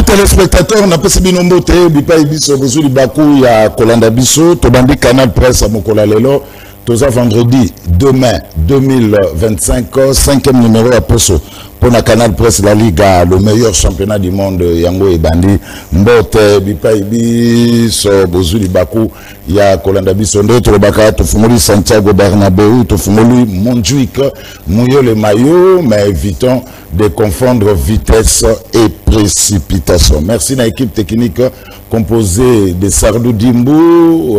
téléspectateurs, on a passé binombo te, bipa ibiso, bozu libaku, ya Kolanda Biso, tobandi Canal Presse à Mokola Lelo, toza vendredi, demain, 2025, 5e numéro à Poso. Pour la Canal Presse La Liga, le meilleur championnat du monde, Yango et Bandi, Mbote, bipa ibiso, bozu libaku, ya Kolanda Biso, ndo tolobaka, tofumoli Santiago Bernabéu, tofumoli Montjuic, mouillot le maillot, mais évitons de confondre vitesse et précipitation. Merci à l'équipe technique composée de Sardou Dimbu,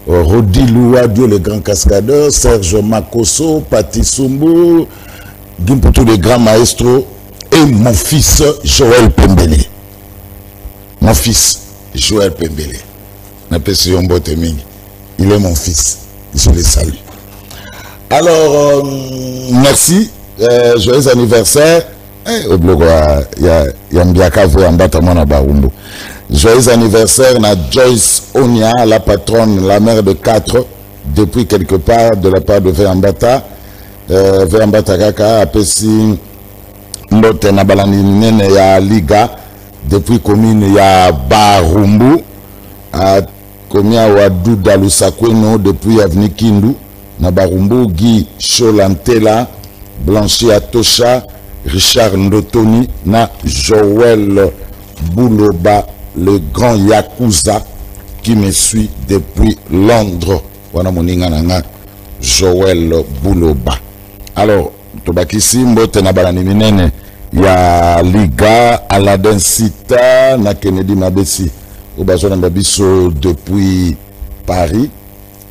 Rodi Louadio, le grand cascadeur, Serge Makoso, Pati Sumbu, Gimputu, le grand maestro, et mon fils Joël Pembele. Mon fils Joël Pembele. Il est mon fils. Je le salue. Alors, merci. Joyeux anniversaire. Joyeux anniversaire à Joyce Onia, la patronne, la mère de 4, depuis quelque part de la part de Véambata. Véambata Kaka, Apesi, Mbote Nabalani Nene ya Liga, depuis commune ya Barumbu, à Komia Wadou Dalusakweno, depuis Avenue Kindu, Nabarumbu, Guy Cholantela, Blanchi Atosha, Richard Ndotoni, na Joël Bouloba, le grand Yakuza qui me suit depuis Londres. Voilà mon ingana Joël Bouloba. Alors, Tobakisi, Mbote Nabalani Minene, ya Liga, Aladdin Sita, na Kennedy Mabesi, Obazo Nambabiso depuis Paris,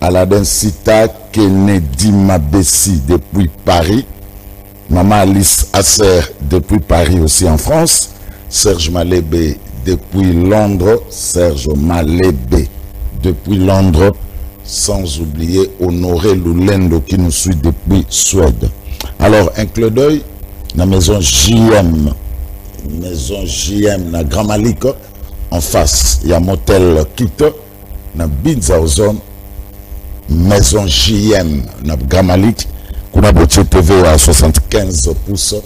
Aladdin Sita, Kennedy Mabesi depuis Paris, Maman Alice Asser depuis Paris aussi en France, Serge Malébé depuis Londres, Serge Malébé depuis Londres, sans oublier Honoré Lulendo qui nous suit depuis Suède. Alors, un clin d'œil, la maison JM, na Grand Malik, en face, il y a motel Kito, na Binzauzon, maison JM, na Grand Malik, Kuna Botier TV à 75%,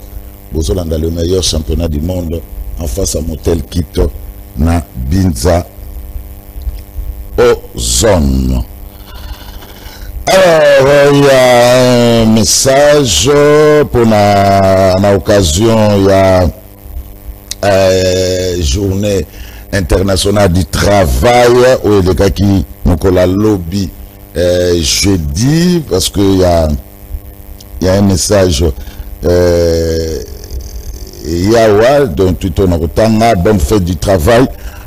Bozola dans le meilleur championnat du monde, en face à motel Kito, na Binza Ozone. Alors, il y a un message pour la occasion, il y a journée internationale du travail, où il y a des gens qui ont la lobby jeudi, parce qu'il y a un message Yawa, dont tu t'en as bonne fête du travail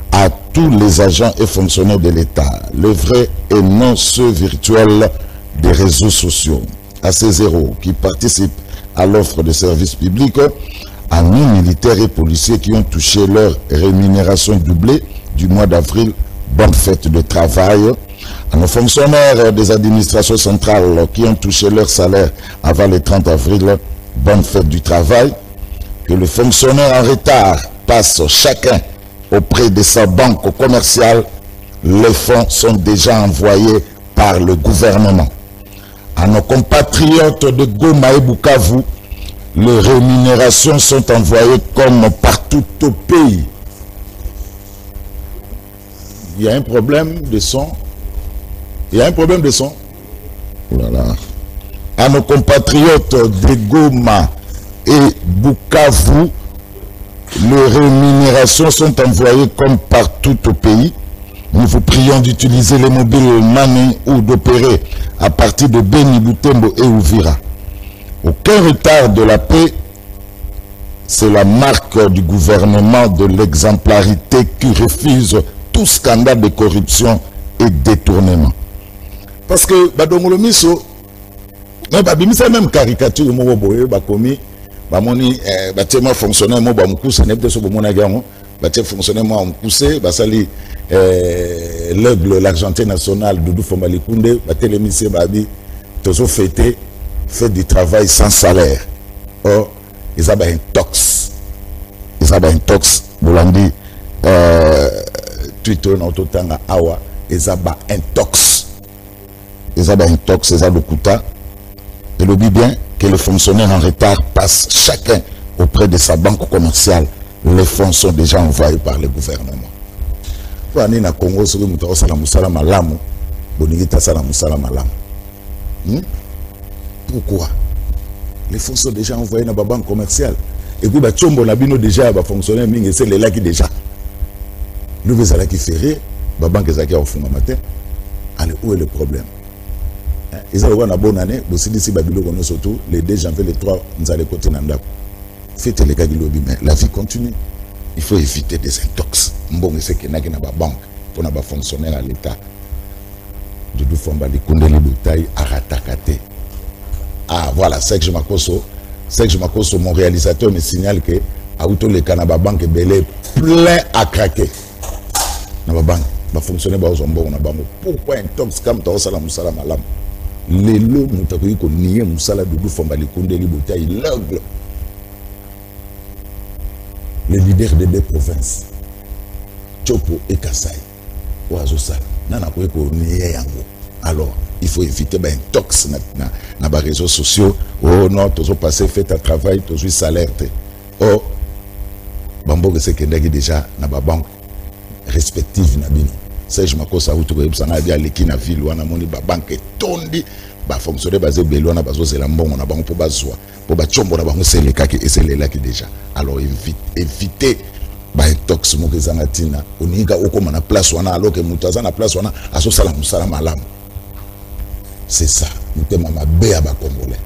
à tous les agents et fonctionnaires de l'État, le vrai et non ceux virtuels des réseaux sociaux, à ces héros qui participent à l'offre de services publics, à nos militaires et policiers qui ont touché leur rémunération doublée du mois d'avril, bonne fête de travail, à nos fonctionnaires des administrations centrales qui ont touché leur salaire avant le 30 avril, bonne fête du travail, que les fonctionnaires en retard passent chacun auprès de sa banque commerciale, les fonds sont déjà envoyés par le gouvernement. À nos compatriotes de Goma et Bukavu, les rémunérations sont envoyées comme partout au pays. Il y a un problème de son. Il y a un problème de son. Voilà. À nos compatriotes de Goma et Bukavu, les rémunérations sont envoyées comme partout au pays. Nous vous prions d'utiliser les mobiles money ou d'opérer à partir de Beni, Butembo et Uvira. Aucun retard de la paix, c'est la marque du gouvernement de l'exemplarité qui refuse tout scandale de corruption et détournement. Parce que, Badongolo Miso, même caricature, Bakomi, Bamoni, Batema fonctionnaire, Bamoukouse, Nebdeso Bomonagamo, Batia fonctionnaire, Bamoukouse, Basali, l'aigle, l'Argentin national, Doudou Fomalikunde, Batelemissé, Babi, Tozo fêté, fait du travail sans salaire. Or, ils ont un tox. Ils ont un tox, Boulandi, Twitter, Nototanga, Awa, ils ont un tox. Ils ont un tox, ils ont le kuta. Et le dit bien que les fonctionnaires en retard passent chacun auprès de sa banque commerciale. Les fonds sont déjà envoyés par le gouvernement. Pour aller au Congo, ce que nous avons salam salam alamu, bonigita salam salam alamu. Pourquoi? Les fonds sont déjà envoyés dans la banque commerciale. Et puis, Tchombo Nabino déjà va fonctionner, mais c'est les là qui déjà. Nous, les là qui ferré, la banque est au fond matin. Allez, où est le problème? Ils ont une bonne année, aussi d'ici Babylone, surtout, les 2 janvier, les 3, nous allons côté Nanda. Faites les cas de mais la vie continue. Il faut éviter des intox. Bon, c'est qu'il y a une banque pour ne fonctionner à l'État. De deux fois, les condés les bouteilles à ratakate. Ah, voilà, c'est que je m'accroche. Mon réalisateur me signale que à Outo le Canaba Banque est plein à craquer. Naba banque va fonctionner par Zombo na banque. Pourquoi intox comme ta osala musala malam? Les lots mutakoyi ko nié musala de deux fois les condés les bouteilles l'angle. Les leaders des 2 provinces, Chopo et Kassai, Oazosal, Nana Kweko nié yango. Alors, il faut éviter ben tox na les réseaux sociaux. Oh non, tu as passé fait un travail, tu as salaire. Oh, Bambo c'est que déjà na ba banque respective na bino. C'est je m'accorde ça où tu peux ça bien l'équipe na ville ou na moni ba banque tondi ba fonctionner basé belo na bazo c'est la mbongo na banque pour bazwa pour ba chombo na banque c'est les cas qui et c'est les là qui déjà. Alors éviter ba tox mo kezangatina oninga okoma na place wana alors que mutaza na place wana aso sala musala malamu. C'est ça. Nous sommes à béa ba congolais.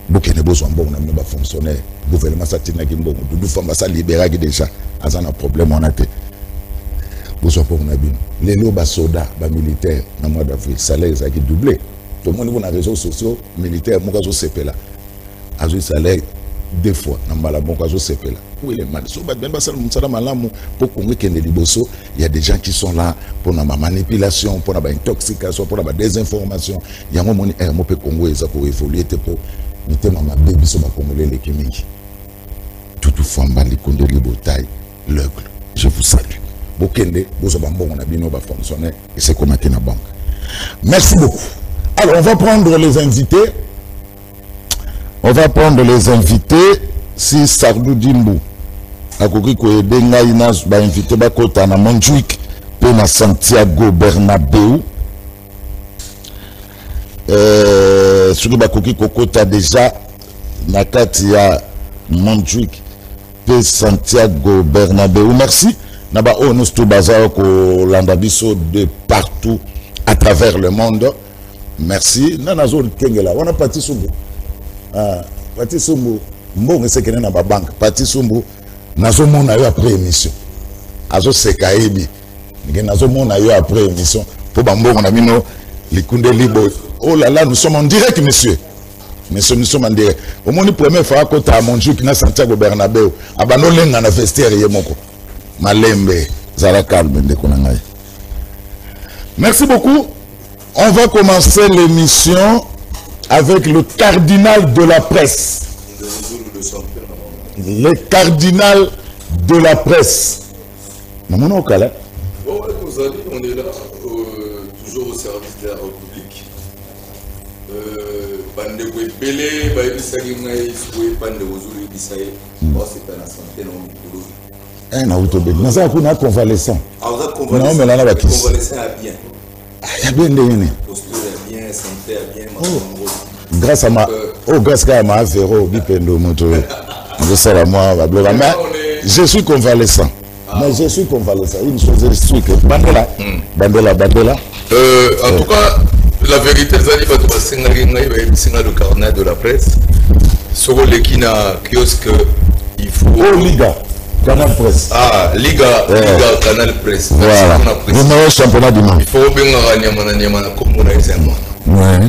Beaucoup de besoins bon na ba fonctionnaire. Gouvernement satina ki mbongo. Dudu famba sa libéra ki déjà. Azana problème on a té. Besoin pour na bin. Les lots ba soldats, ba militaires na mois d'avril, salaire ça qui doublé. Tout le monde na réseaux sociaux militaires mo kazo sepela. Azu salaire 2 fois na mbala bon kazo sepela. Où il est mal. So ba ben ba sala musala malamu pour Congo kende liboso, il y a des gens qui sont là pour la manipulation, pour la intoxication, pour la désinformation. Il y a un moment où on peut Congo pour évoluer pour mettre ma bébé sur ma Congolais les Kémingi. Toutefois, les Condé les bouteilles, l'aigle. Je vous salue. Bokende, vous avez un bon abino va fonctionner et c'est comme la banque. Merci beaucoup. Alors, on va prendre les invités. Si Sardou Dimbu. Akoki ko edenga ina ba invité ba kota na Montjuic pe na Santiago Bernabéu soki ba koki kokota déjà na kati ya Montjuic pe Santiago Bernabéu. Merci na ba onus to bazar ko landa biso de partout à travers le monde. Merci na zone kengela wana Pati Sumbu Pati Sumbu mbongo sekene na ba banque Pati Sumbu nazo mona yo après émission azo sekaebi ngi nazo mona yo après émission pour bambongo na bino likunde libo. Oh là là, nous sommes en direct monsieur nous sommes en direct. Au moins première fois côté à Montjuic na Santiago Bernabéu abano lenga na vestiaire ye moko malembe zala calme ndeko na ngai. Merci beaucoup. On va commencer l'émission avec le cardinal de la presse. Le cardinal de la presse. On est là, toujours au service de la République. c'est convalescent. Non, mais là, on a convalescent bien. Il y a bien des bien, santé bien. Grâce à ma. Grâce à ma véro, bipendo moto. Je suis convalescent. Mais je suis convalescent. Une chose est sûre que Bandela. En tout cas, la vérité, c'est le carnet de la presse. Sur le Kina kiosque, il faut. Oh, Liga, Canal Presse. Ah, Liga, Canal Presse. Voilà. Le meilleur championnat du monde. Il faut bien comme on a examen. Ouais.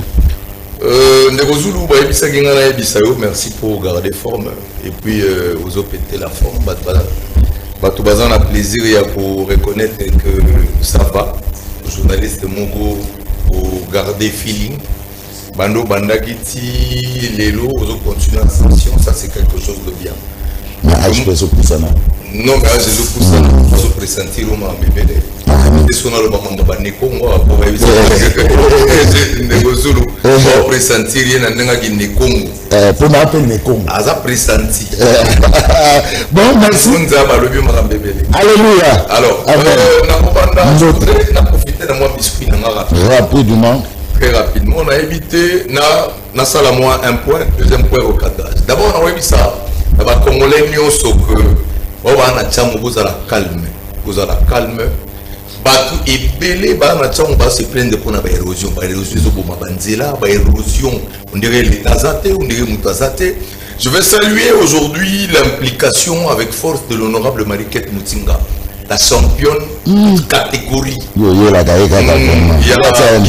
Merci pour garder forme et puis vous avez pété la forme. Tout a plaisir pour reconnaître que ça va. Journaliste Mongo pour garder feeling. Bando Bandagiti, Lelo, vous continuez en ascension, ça c'est quelque chose de bien. Mais je peux ça. Non, mais je peux pressentir au bébé. question dans le moment de Banekongo, pour pressentir rien à Nekongo. Pour m'appeler Nekongo. Aza pressenti. Bon, merci. Alléluia. Alors, je voudrais profiter de moi biscuit. Rapidement. Très rapidement, on a évité na salle moi un point, deuxième point au cadrage. D'abord, on a vu ça. D'abord, Congolais nous sommes que on va en attendre, vous allez calme, vous allez calme. Batu et belé, bah on attend, on va se plaindre pour la érosion, érosion, on dirait l'état zaté, on dirait moutazaté. Je vais saluer aujourd'hui l'implication avec force de l'honorable Mariquette Mutinga, la championne catégorie. Il y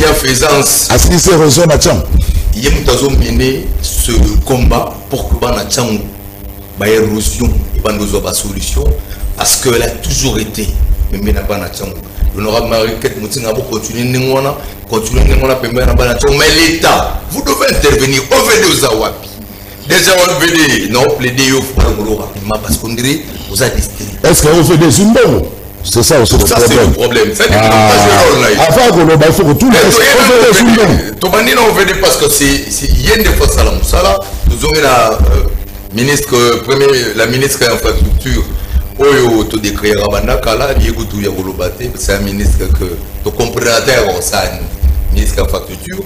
a faisance. Est-ce que c'est érosion nature? Il y a mené ce combat pour que Banachang ba érosion et ba solution parce qu'elle a toujours été mais n'a pas Banachang. L'honorable Mariquette Mutinga va continuer Ningwana mais l'État, vous devez intervenir au VD aux Awapi. Déjà on veut non plaider rapidement parce qu'on dirait vous avez dit. Est-ce qu'on fait des Zimbabwe? C'est ça aussi le problème. C'est le problème. C'est Avant qu'on il faut que tout le monde fait parce que c'est yen de fois ça nous avons la ministre de l'infrastructure Oyo to décrire Rabandaka là c'est un ministre que to compréhendateur au sein ministre de l'infrastructure.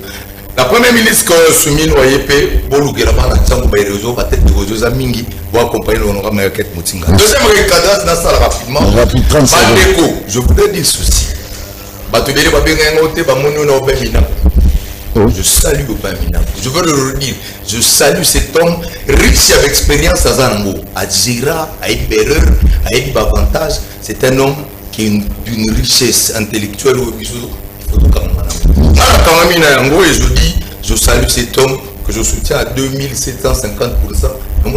La première ministre Soumine Oyepe, Bolugelama, la Tchango Bayrezo, va tête de Rojosa Mingi, pour accompagner l'honorable Mariquette Mutinga. Deuxième recadrage, dans ça rapidement. Bandeko, je voudrais dire ceci. Batubele Babengote, Bamono Obemina. Je salue Obemina. Je veux le redire. Je salue cet homme riche avec expérience à Zango. À Djira, à Ibereur, à Ibavantage. C'est un homme qui est d'une richesse intellectuelle au bisou. Et je dis, je salue cet homme que je soutiens à 2750%. On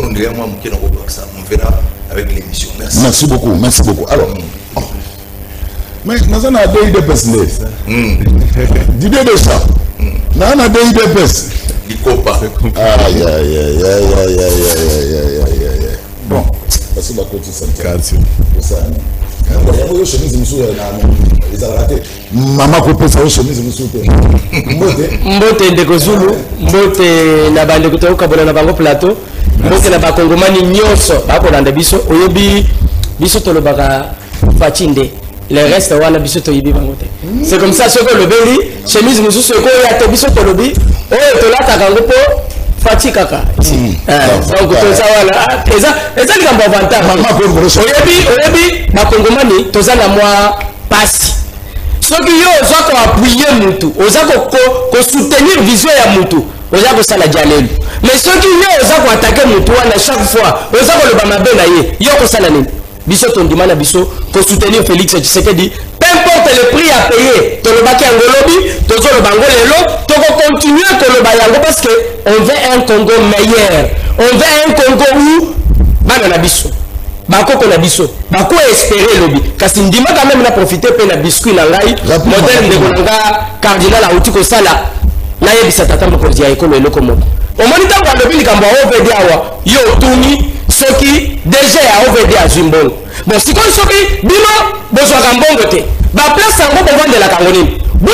verra avec l'émission. Merci. Merci beaucoup, merci beaucoup. Alors, mais nous avons des idées personnelles. D'idées de ça. Nous avons des idées personnelles. Aïe, aïe, aïe, aïe, aïe, aïe, aïe. Bon, parce que la côté santé. Maman coupe sa chemise mbote ndeko Zulu mbote na bande kutoka kabona na bango plateau mbote na bakongomani nyonso bakolanda biso oyebi biso tolobaka fachinde le reste wana biso toyibi bango te c'est comme ça ce que le beli chemise mususu ko ya te biso tolobi oyo tolata kango po Fati kaka donc toza wala eza likambo avantage oyebi bakongomani toza na mwa pasi soki yo oza ko appuyer mutu oza ko soutenir vision ya mutu oza ko sala jalelu mais soki yo oza ko attaquer mutu wana chaque fois oza ko loba mabe na ye yo ko sala nini biso tondimana biso ko soutenir Félix Tshisekedi peu importe le prix à payer tolobaki angolobi tozoloba ngolelo toko continuer koloba yango parce que on veut un Congo meilleur, on veut un Congo où bana na biso bakoko na biso bako espérer lobi kasi ndima quand même na profiter pe na biscuit na ngai modèle de nga cardinal auti ko sala na yebisa tata mokonzi ya ekolo eloko moko omoni tango alobi likambo ya OVD awa yo tuni soki déjà ya OVD azimbongo bon sikoyo soki bino bozwaka mbongo te baplace yango bovandela kango nini bon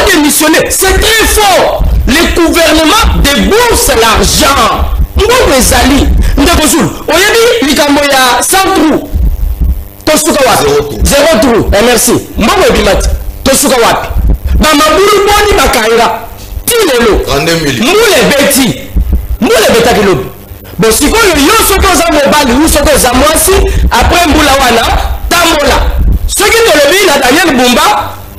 démissionner c'est très fort le gouvernement débourse l'argent mbongo ezali ndeko Zulu oyebi likambo ya 100 trous tosuka wapi 0 trous merci mbongo ebimati tosuka wapi bamabulu boni bakanga tilelo mbule betaki lobi bon sikoyo yo soki oza mobali ou soki oza mwasi après mbula wana tambola soki tolobi na Daniel Bumba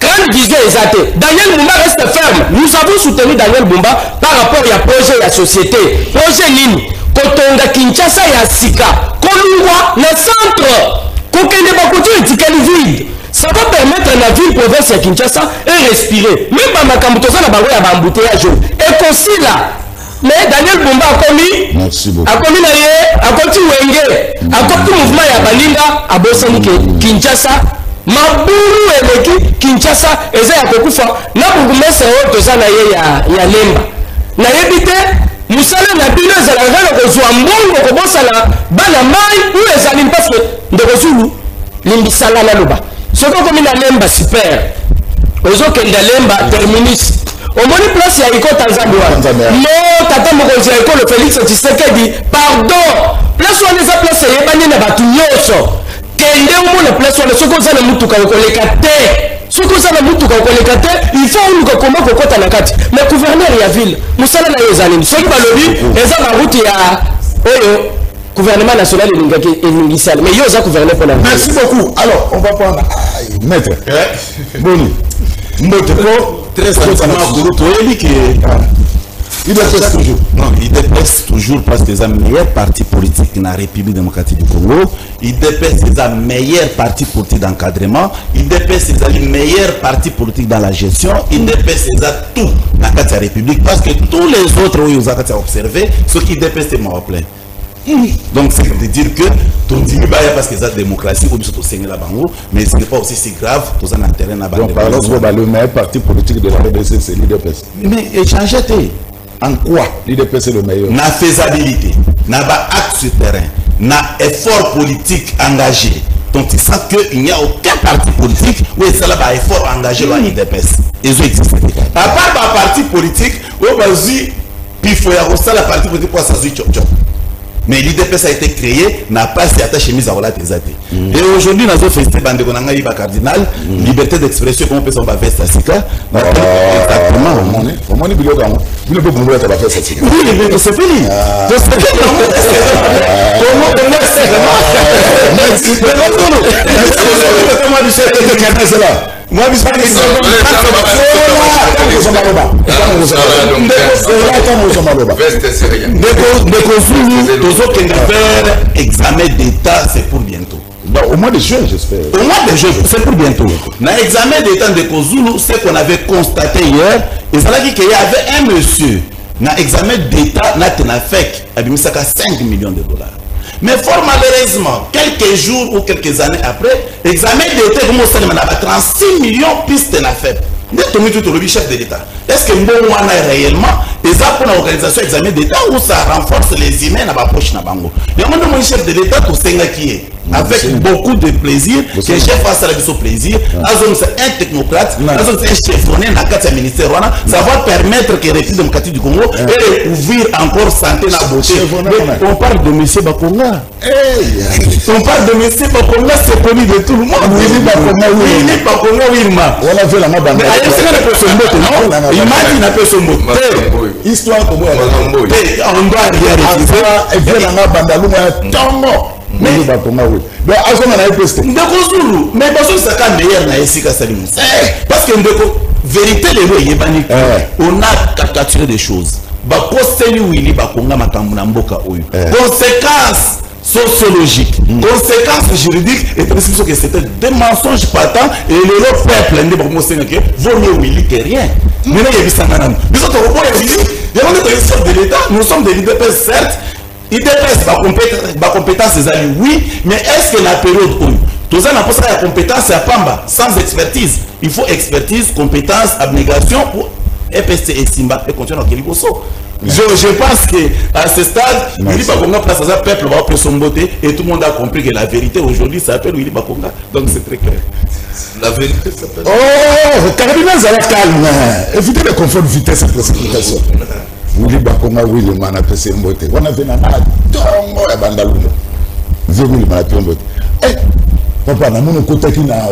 grande vision ezate Daniel Bumba reste ferme nous avons soutenu Daniel Bumba par rapport à projet ya société projet nini kotonga Kinshasa ya sika kolungwa na centre kokende bakoto etikali vide ça va permettre la ville province ya Kinshasa et respirer même ba makambo toza na bango ya bambouteillage et kosila mais Daniel Bumba akomi na ye akoti wenge akoti mouvement ya balinga abosani ke Kinshasa maburu eleki Kinshasa eza ya kokufa na burgomestre oyo toza na ye ya Lemba na yebite musala na bino ezalaka na kozwa mbongo kobosala bana mai ou ezali parce que ndeko Zulu limbisala na loba Ce qu'on comme une lemba super. Aux autres qui lemba terminus. Au moins place il y a école Tanzania. Non, tata mokonzi ya école Félix Tshisekedi. Pardon. Place où on les a placés, il y a pas de batunyoso. Kende au moins place où on les a placés, le mutuka kolekate. Ce que ça va mutuka kolekate, il faut nous comment kokota na kati. Mais gouverneur ya ville, musala na yozalini. Ce qui va le dire, eza ba route ya oyo gouvernement national et l'initial. Mais yoza gouverner pour la. Merci beaucoup. Alors, on va prendre maître. Boni. Mboteko très sincèrement il dépasse toujours. Non, il dépasse toujours parce que c'est le meilleur parti politique dans la République démocratique du Congo. Il dépasse les meilleurs partis politiques d'encadrement. Il dépasse les meilleurs partis politiques dans la gestion. Il dépasse tout dans la République parce que tous les autres où ils ont observé, ce qui dépasse c'est mon plein. Donc c'est de dire que ton dimi parce que c'est la démocratie ou bien c'est la bango, mais ce n'est pas aussi si grave tout ça dans le terrain là-bas. Donc par exemple le meilleur parti politique de la RDC c'est l'IDPS. Mais échanger en quoi l'IDPS est le meilleur? Na faisabilité, na acte sur terrain, na effort politique engagé. Donc tu sens qu'il n'y a aucun parti politique où il y a un effort engagé dans l'IDPS. Ils ont existé. À part un parti politique où il faut y avoir la parti politique pour s'assurer. Mais l'IDPS a été créé, n'a pas été attaché mise à la tésate. Et aujourd'hui, nous avons fait un bande cardinal, liberté d'expression, comment on peut s'en faire ça. Exactement. Comment on est bilo quand on ne peut pas mourir à la fête. Oui, mais c'est fini. Moi, je suis examen d'État, c'est pour bientôt. Au mois de juin, j'espère. Au mois de juin, c'est pour bientôt. Dans l'examen d'État de Kozulu, ce qu'on avait constaté hier, il y avait un monsieur, dans l'examen d'État, il a fait 5 millions de dollars. Mais fort malheureusement, quelques jours ou quelques années après, l'examen d'État commence à 36 millions de pistes à faire. Le chef de l'État. Est-ce que nous avons réellement des pour l'organisation examen d'État où ça renforce les humains à la poche na bango? Il y a un chef de l'État tout qui est avec beaucoup de plaisir, que chef face à la plaisir. Azom c'est un technocrate, Azom c'est un chefronné dans le ministère. Ça va permettre que la République démocratique du Congo ait ouvrir encore santé na beauté. On parle de M. Bakonga. On parle de M. Bakonga, c'est connu de tout le monde. Oui, Bakonga, oui, on a fait la main dans il m'a dit n'a pas son mot. Histoire comme moi. On doit regarder. Mais il va comment oui. Donc à ce moment-là, il peut se. Ndeko mais parce que ça quand meilleur na esika salimu. Parce que ndeko vérité les lois yebani. On a caricaturé des choses. Ba posteli wili ba konga makambu na mboka oyo. Conséquences sociologiques, conséquences juridiques et précision que c'était des mensonges patents et le peuple ne peut pas vaut mieux Willy que rien. Mais là il y a des sanganam. Nous autres il y a des chefs de l'État, nous sommes des leaders certes. IDPS ba compétence oui, mais est-ce que la période où tout ça n'a pas la compétence à Pamba sans expertise, il faut expertise, compétence, abnégation pour EPC et Simba et continuer à Keliboso. Je pense qu'à ce stade, Willy Bakonga place à sa peuple va appeler son beauté et tout le monde a compris que la vérité aujourd'hui s'appelle Willy Bakonga. Donc c'est très clair. La vérité s'appelle. Oh, cardinal Zala calme. Évitez les conflits de vitesse et précipitation. Willy Bakonga, Willy Manapé, c'est une beauté. On a vu un tongo à Bandalunga. Willy Manapé, une beauté. Eh, papa, n'a mon côté qui n'a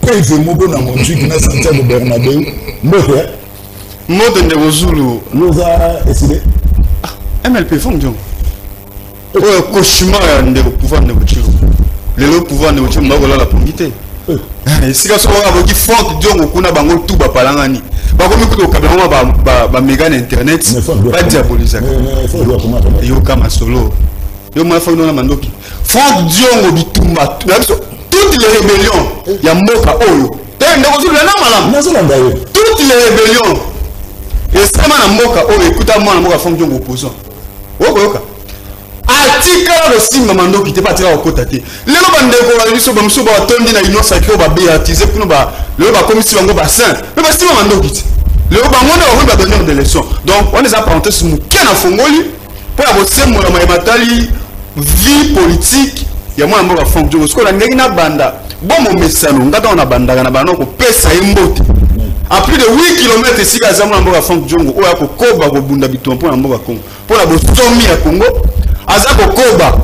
pas fait mon bon à mon truc qui n'a senti de Bernabeu. Beauté. Mode de Kozulu. Nous a décidé. MLP fonction. Oh, cauchemar de pouvoir de voiture. Le pouvoir de voiture, on va la pomiter. Si la soirée avec qui fort Dieu, on a bango tout bas palangani. Par contre, nous avons ba méga internet. Pas diaboliser. Yo kama solo. Yo ma fa na mandoki. Fort Dieu, on bitumba. Toutes les rébellions, ya moka oyo. Toutes les rébellions. Et c'est ma mboka oh écoute moi mboka fonction opposant. Okoyoka. Atika le signe mando qui te pas tira au côté. Lelo bande ko biso ba muso ba tondi na ino sacré ba béatiser pour ba le ba commission ngo ba saint. Mais ba signe mando qui. Le ba ngona ba donner de leçon. Donc on les a parenté sur mu kena fongoli pour abosser mo na matali vie politique ya moi mboka fonction parce que la ngena banda bon mon mesano ngata on a bandaka na banoko pesa imbote à plus de 8 km ici à Zambo Mboka Frank Diongo o ya kokoba ko bunda bitompo na Mboka Congo pour la bosomi ya Congo aza kokoba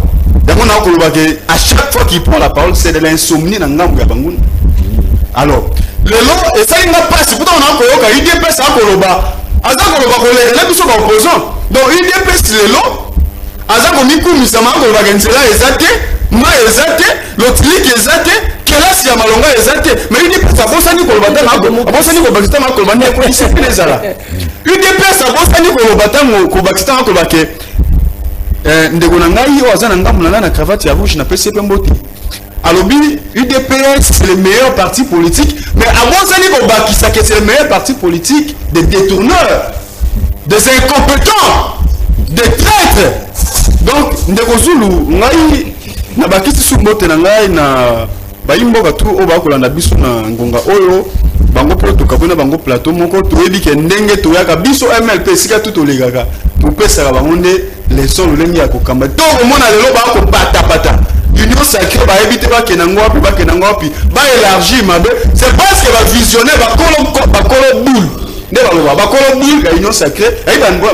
donc on a koloba que à chaque fois qu'il prend la parole c'est de l'insomnie na ngambo ya banguna alors le long et ça il n'a pas c'est pourtant on a koyoka IDPS a koloba aza koloba kolela na biso ba opposant donc IDPS le long aza komikumisa ma koloba que nzela ezate ma ezate l'autrique ezate kelasi ya malonga ezate mais IDPS abosani kolobata na abosani kolobata na kolobani ya polisi ezala IDPS abosani kolobata ko bakita na kolobake ndeko na ngai o azana ngamu na cravate ya rouge na PCP mbote alobi UDPS c'est le meilleur parti politique mais abosani kolobakisa que c'est le meilleur parti politique des détourneurs des incompétents des traîtres donc ndeko Zulu ngai na bakisi su mbote na ngai na bayimboka tu o bakolanda biso na ngonga oyo bango po tokabona bango plateau moko toyebi ke ndenge toyaka biso MLP sika tu tolegaka topesaka bango nde leson lolenge ya kokamba to komona lelo bako bata union sacrée bayebi te bakena ngo wapi ba élargir mabe c'est parce que ba visionnaire bakolo boule nde baloba bakolo boule ka union sacrée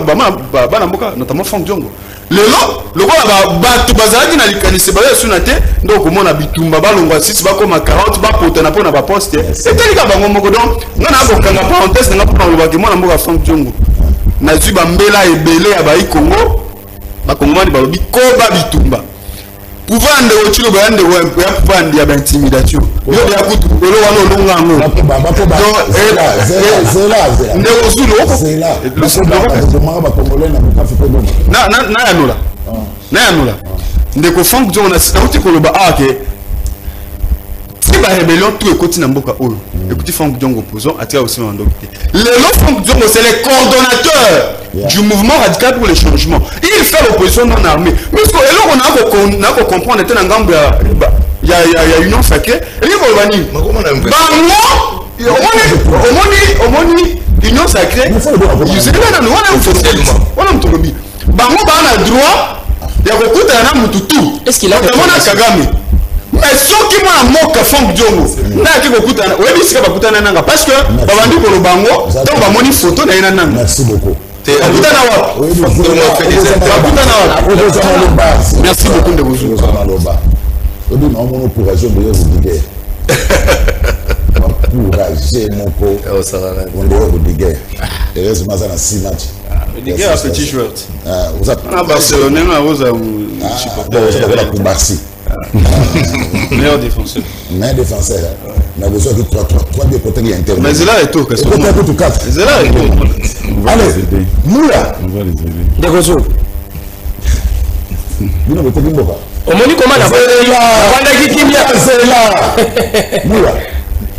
bana mboka notamment Frank Diongo lelo lokola bato bazalaki na likanisi baye suna te ndo komona bitumba balongwa 6 bakoma 40 bapotana pona ba poste etalika bango moko donc ngana akokanga parenthèse nga pona lobaki mwana mboka Frank Diongo nazwi bambela ebele ya bayi Congo bakongomani balobi koba bitumba pouvoir nde ochilo bayande ya pouvoir ndi ya intimidation yo ya kutu olo wano longango nde ozulu na yanula ndeko Frank Diongo na sauti koloba ake si ba rébellion tout ekoti na mboka oyo écoutez Frank Diongo opposant atia aussi en docteur lelo Frank Diongo c'est le coordonnateur du mouvement radical pour le changement il fait l'opposition non armée mais ce que on a comprendre était na ngambo ya union sacrée et il va venir omoni union sacrée bango bana droit ya kokuta na mututu est-ce qu'il a Kagame mais soki mwana moka Frank Diongo ndaki kokutana oyebi sika bakutana nanga parce que babandi ko lobango donc bamoni photo na ina nanga merci beaucoup bakutana wapi bakutana wapi merci beaucoup de vous obi na omo courage de vous dire courage moko on doit vous dire heureusement ça na 6 matchs les gars a petit joueur vous êtes à Barcelone na vous pour Barcy meilleur défenseur mais a besoin de 3 des côtés qui interviennent mais là est tout que c'est là est tout allez Moula Degozo bino boteki mboka omoni koma na banda kikimia c'est là Moula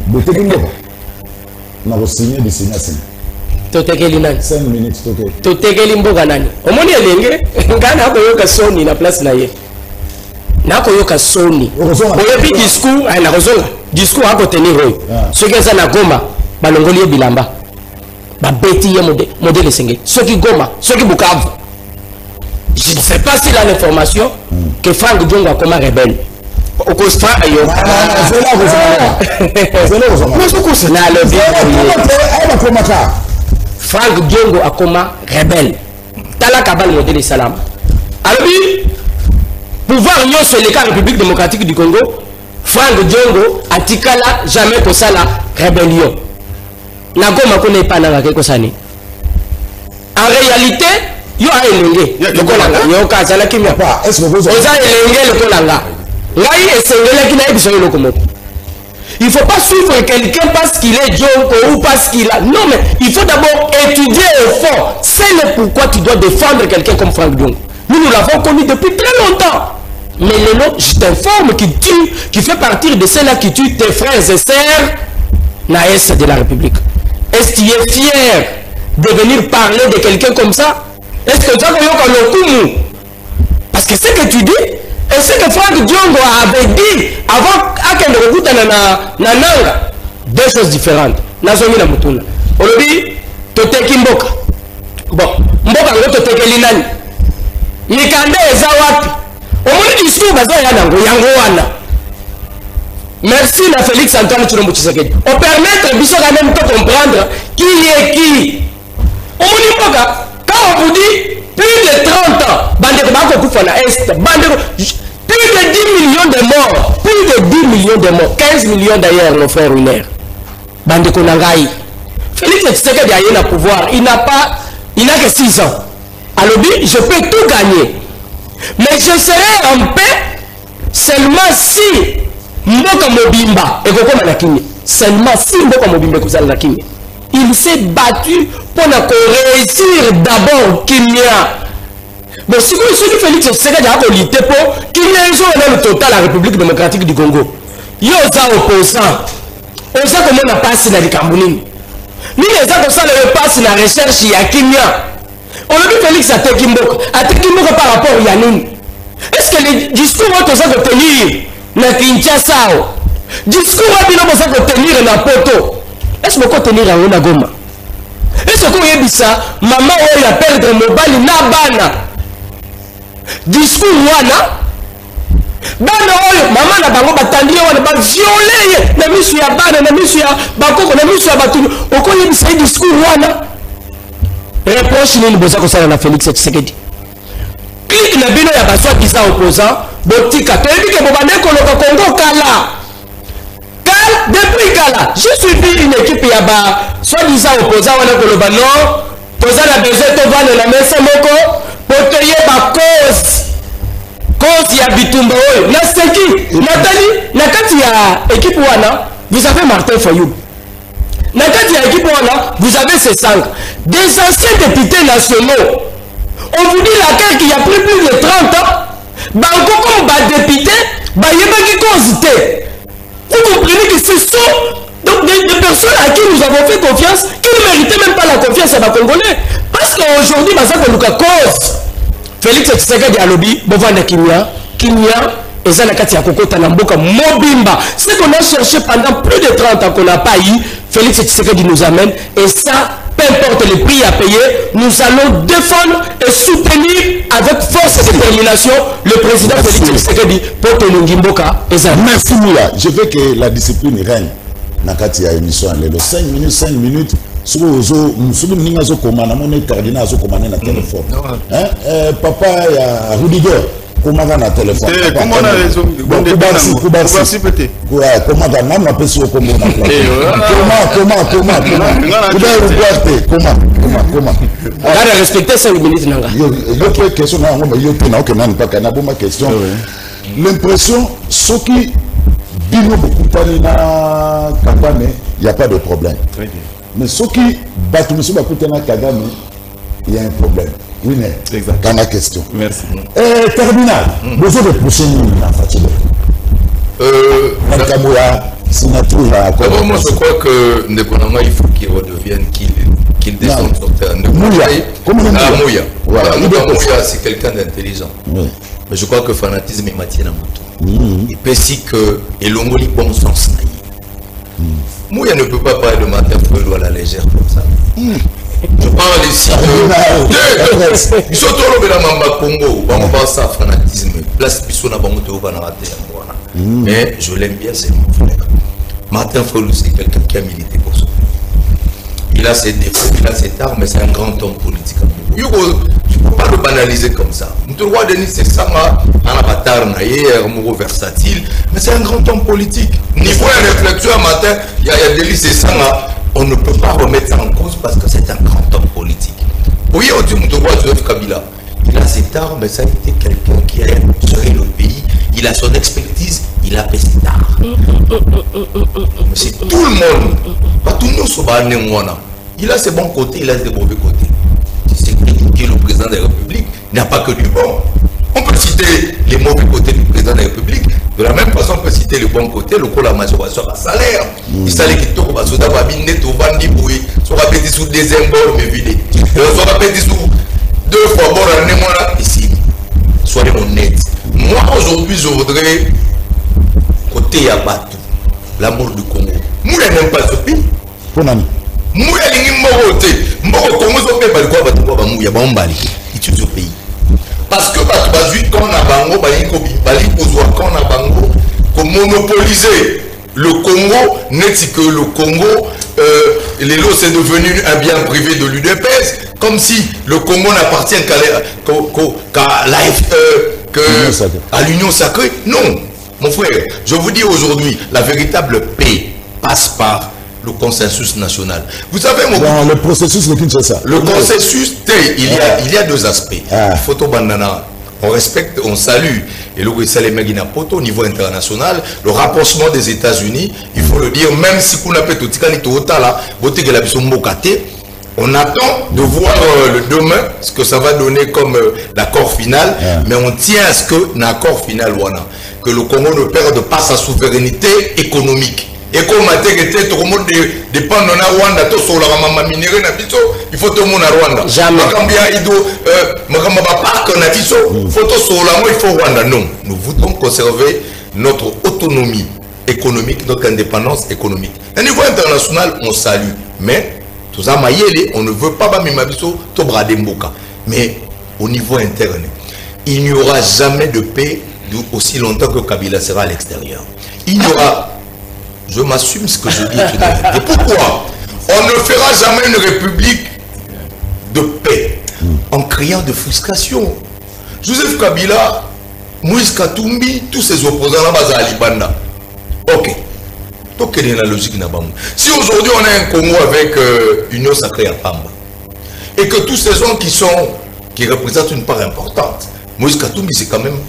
boteki mboka na kosigner de signer totekeli nani 5 minutes totekeli mboka nani omoni elenge ngana akoyoka soni na place na ye nakoyoka soni oyebi discours na kozonga discours akotenir oyo soki eza na Goma balongoli ye bilamba babeti ye modèle esenge soki Goma soki Bukavu je ne sais pas s'il a l'information que Frank Diongo akoma rebelle okostra ayo Frank Diongo akoma rebelle tala kabal modèle salam alobi pouvoir nyonso eleka République démocratique du Congo Frank Diongo atikala jamais kosala rébellion na Goma kona epananga ke kosani en réalité yo a elenge lokolanga yo ka zala kimia pas est-ce que vous oza elenge lokolanga ngai esengelaki na ebiso yo lokomoko il faut pas suivre quelqu'un parce qu'il est Diongo ou parce qu'il a non mais il faut d'abord étudier au fond c'est le pourquoi tu dois défendre quelqu'un comme Frank Diongo nous l'avons connu depuis très longtemps. Mais le nom, je t'informe qu'il tue, qui fait partir de ceux-là qui tuent tes frères et sœurs, naïs de la République. Est-ce que tu es fier de venir parler de quelqu'un comme ça? Est-ce que tu as le parce que ce que tu dis, et ce que Frank Diongo avait dit avant qu'il ne recoute na nanga, deux choses différentes. Nazomi na mutuna. Olobi, toteki mboka. Bon, mboka ngo toteki linani. Mikande eza wapi? Omoni discours baza ya nango yango wana Merci à Félix Antoine Tshilombo Tshisekedi. On permet de quand même de comprendre qui est qui. Quand on vous dit plus de 30 ans, plus de 10 millions de morts, plus de 10 millions de morts, 15 millions d'ailleurs, nos frères Uner. Bandeko Nangaï. Félix Tshisekedi a eu le pouvoir, il n'a que 6 ans. Alors, je peux tout gagner. Mais je serai en paix seulement si Mboka Mobimba et Koko Manakini. Seulement si Mboka Mobimba et Manakini. Il s'est battu pour réussir d'abord Kimia. Mais si vous Félix Tshisekedi a volité pour Kimia, ils ont le total la République démocratique du Congo. Ils sont opposants. Ils ont comment on a passé dans les Cameroun. Nous les avons passé la recherche il y a Kimia. On a vu Félix à Tekimboka par rapport à Yannin. Est-ce que les discours ont besoin de tenir na Kinshasa? Discours ont besoin de tenir na Poto. Est-ce qu'on peut tenir à Goma? Est-ce qu'on peut dire ça? Maman a perdre mobile na bana. Discours wana. Bana oyo maman na bango batandi wana ba violer na misu ya bana na misu ya bakoko na misu ya batulu. Okoye bisa discours wana. Reproche nini boza kosala na Félix Tshisekedi. Clique na bino ya baswa kisa opposant botika toyebi ke bobande koloka Congo kala. Car depuis kala, je suis une équipe ya ba soi-disant opposant wana koloba non, poza na besoin to vana na mesa moko potoye ba cause ya bitumba oyo. Na seki, Nathalie, na kati ya équipe wana, vous avez Martin Fayou. Dans l'équipe, vous avez ces 5 des anciens députés nationaux. On vous dit laquelle qui a pris plus de 30 ans. Banco comme député, qui cause. Vous comprenez que ce sont donc des personnes à qui nous avons fait confiance, qui ne méritaient même pas la confiance à la Congolais. Parce qu'aujourd'hui, ça cause. Félix Tshisekedi a lobby, Bovanda Kimia, et ça, la Katia Kokota Namboka Mobimba. Ce qu'on a cherché pendant plus de 30 ans qu'on n'a pas eu, Félix Tshisekedi nous amène. Et ça, peu importe le prix à payer, nous allons défendre et soutenir avec force et détermination le président Félix Tshisekedi pour Tonungi Mboka. Merci Moula. Je veux que la discipline règne. Dans la émission, 5 minutes. Si vous avez commandé mon cardinal, vous commandé na téléphone. Papa, il y a Rudiger. Comment on a téléphone? Comment on a raison? Kubarsi peut-être. Comment on a appelé au Congo? Comment? On a respecté 5 minutes. Il y a une question. L'impression, ce qui bino beaucoup na Kagame, il n'y a pas de problème. Mais ce qui bat monsieur Bakutana Kagame, il y a un problème. Oui, mais dans la question. Merci. Terminal. Besoin de pousser nous dans Fatigué. D'abord, moi je crois que Ndekonama, il faut qu'il redevienne, qu'il descende sur terre. Mouya, c'est quelqu'un d'intelligent. Oui. Mais je crois que fanatisme est matière à moto. Il peut si que Elongoli bon sens. Mouya ne peut pas parler de Martin Fayulu à la légère comme ça. Je parle ici de surtout le Mamba Congo, on va ça fanatisme, place Bissona Bangoto Banarate. Mais je l'aime bien, c'est mon frère. Martin Fayulu, c'est quelqu'un qui a milité pour ça. Il a ses défauts, il a ses tares, mais c'est un grand homme politique. Tu ne peux pas le banaliser comme ça. Le roi Denis, c'est ça, un avatar naïr, un versatile, mais c'est un grand homme politique. Niveau de réflexion à matin, il y a des listes, c'est ça, on ne peut pas remettre ça en cause parce que c'est un grand homme politique. Oui, on dit Joseph Kabila. Il a ses tares, mais ça a été quelqu'un qui a géré le pays. Il a son expertise, il a fait ses tares. Mais c'est tout le monde. Pas tout le monde. Il a ses bons côtés, il a ses mauvais côtés. C'est critiquer le président de la République, il n'y a pas que du bon. On peut citer les mauvais côtés du président de la République. De la même façon, on peut citer le bon côté, le coup la majoration à salaire. Il salaire qui tombe, soit d'avoir bindé, tout vandi, oui, soit répété sous deuxième bord, mais vidé. Soit répété sous 2 fois bord, ici. Soyez honnêtes. Moi, aujourd'hui, je voudrais côté à Batou, l'amour du Congo. Moi, je n'aime pas ce pays. Moi, je n'aime pas ce pays. Moi, je n'aime pas ce pays. Parce que quand on a bango, quand on a bango, comme monopoliser le Congo n'est que le Congo, les lots c'est devenu un bien privé de l'UDPS, comme si le Congo n'appartient qu'à l'Union sacrée. Non, mon frère, je vous dis aujourd'hui, la véritable paix passe par le consensus national. Vous savez, le processus de Kinshasa. Le processus, il y a deux aspects. Il faut au bandana. On respecte, on salue. Et le au niveau international, le rapprochement des États-Unis, il faut le dire, même si on attend de voir le demain, ce que ça va donner comme l'accord final, mais on tient à ce que l'accord final, que le Congo ne perde pas sa souveraineté économique. Et comme tout le monde dépend de Rwanda, il faut tout le monde à Rwanda. Jamais. Non, nous voulons conserver notre autonomie économique, notre indépendance économique. Au niveau international, on salue. Mais, on ne veut pas mais au niveau interne, il n'y aura jamais de paix aussi longtemps que Kabila sera à l'extérieur. Il y aura... Je m'assume ce que je dis. Et pourquoi? On ne fera jamais une république de paix en criant de frustration. Joseph Kabila, Moïse Katumbi, tous ses opposants là-bas à Libanda. Ok. Donc quelle est la logique? Si aujourd'hui on a un Congo avec Union Sacrée à Pamba, et que tous ces gens qui représentent une part importante, Moïse Katumbi c'est quand même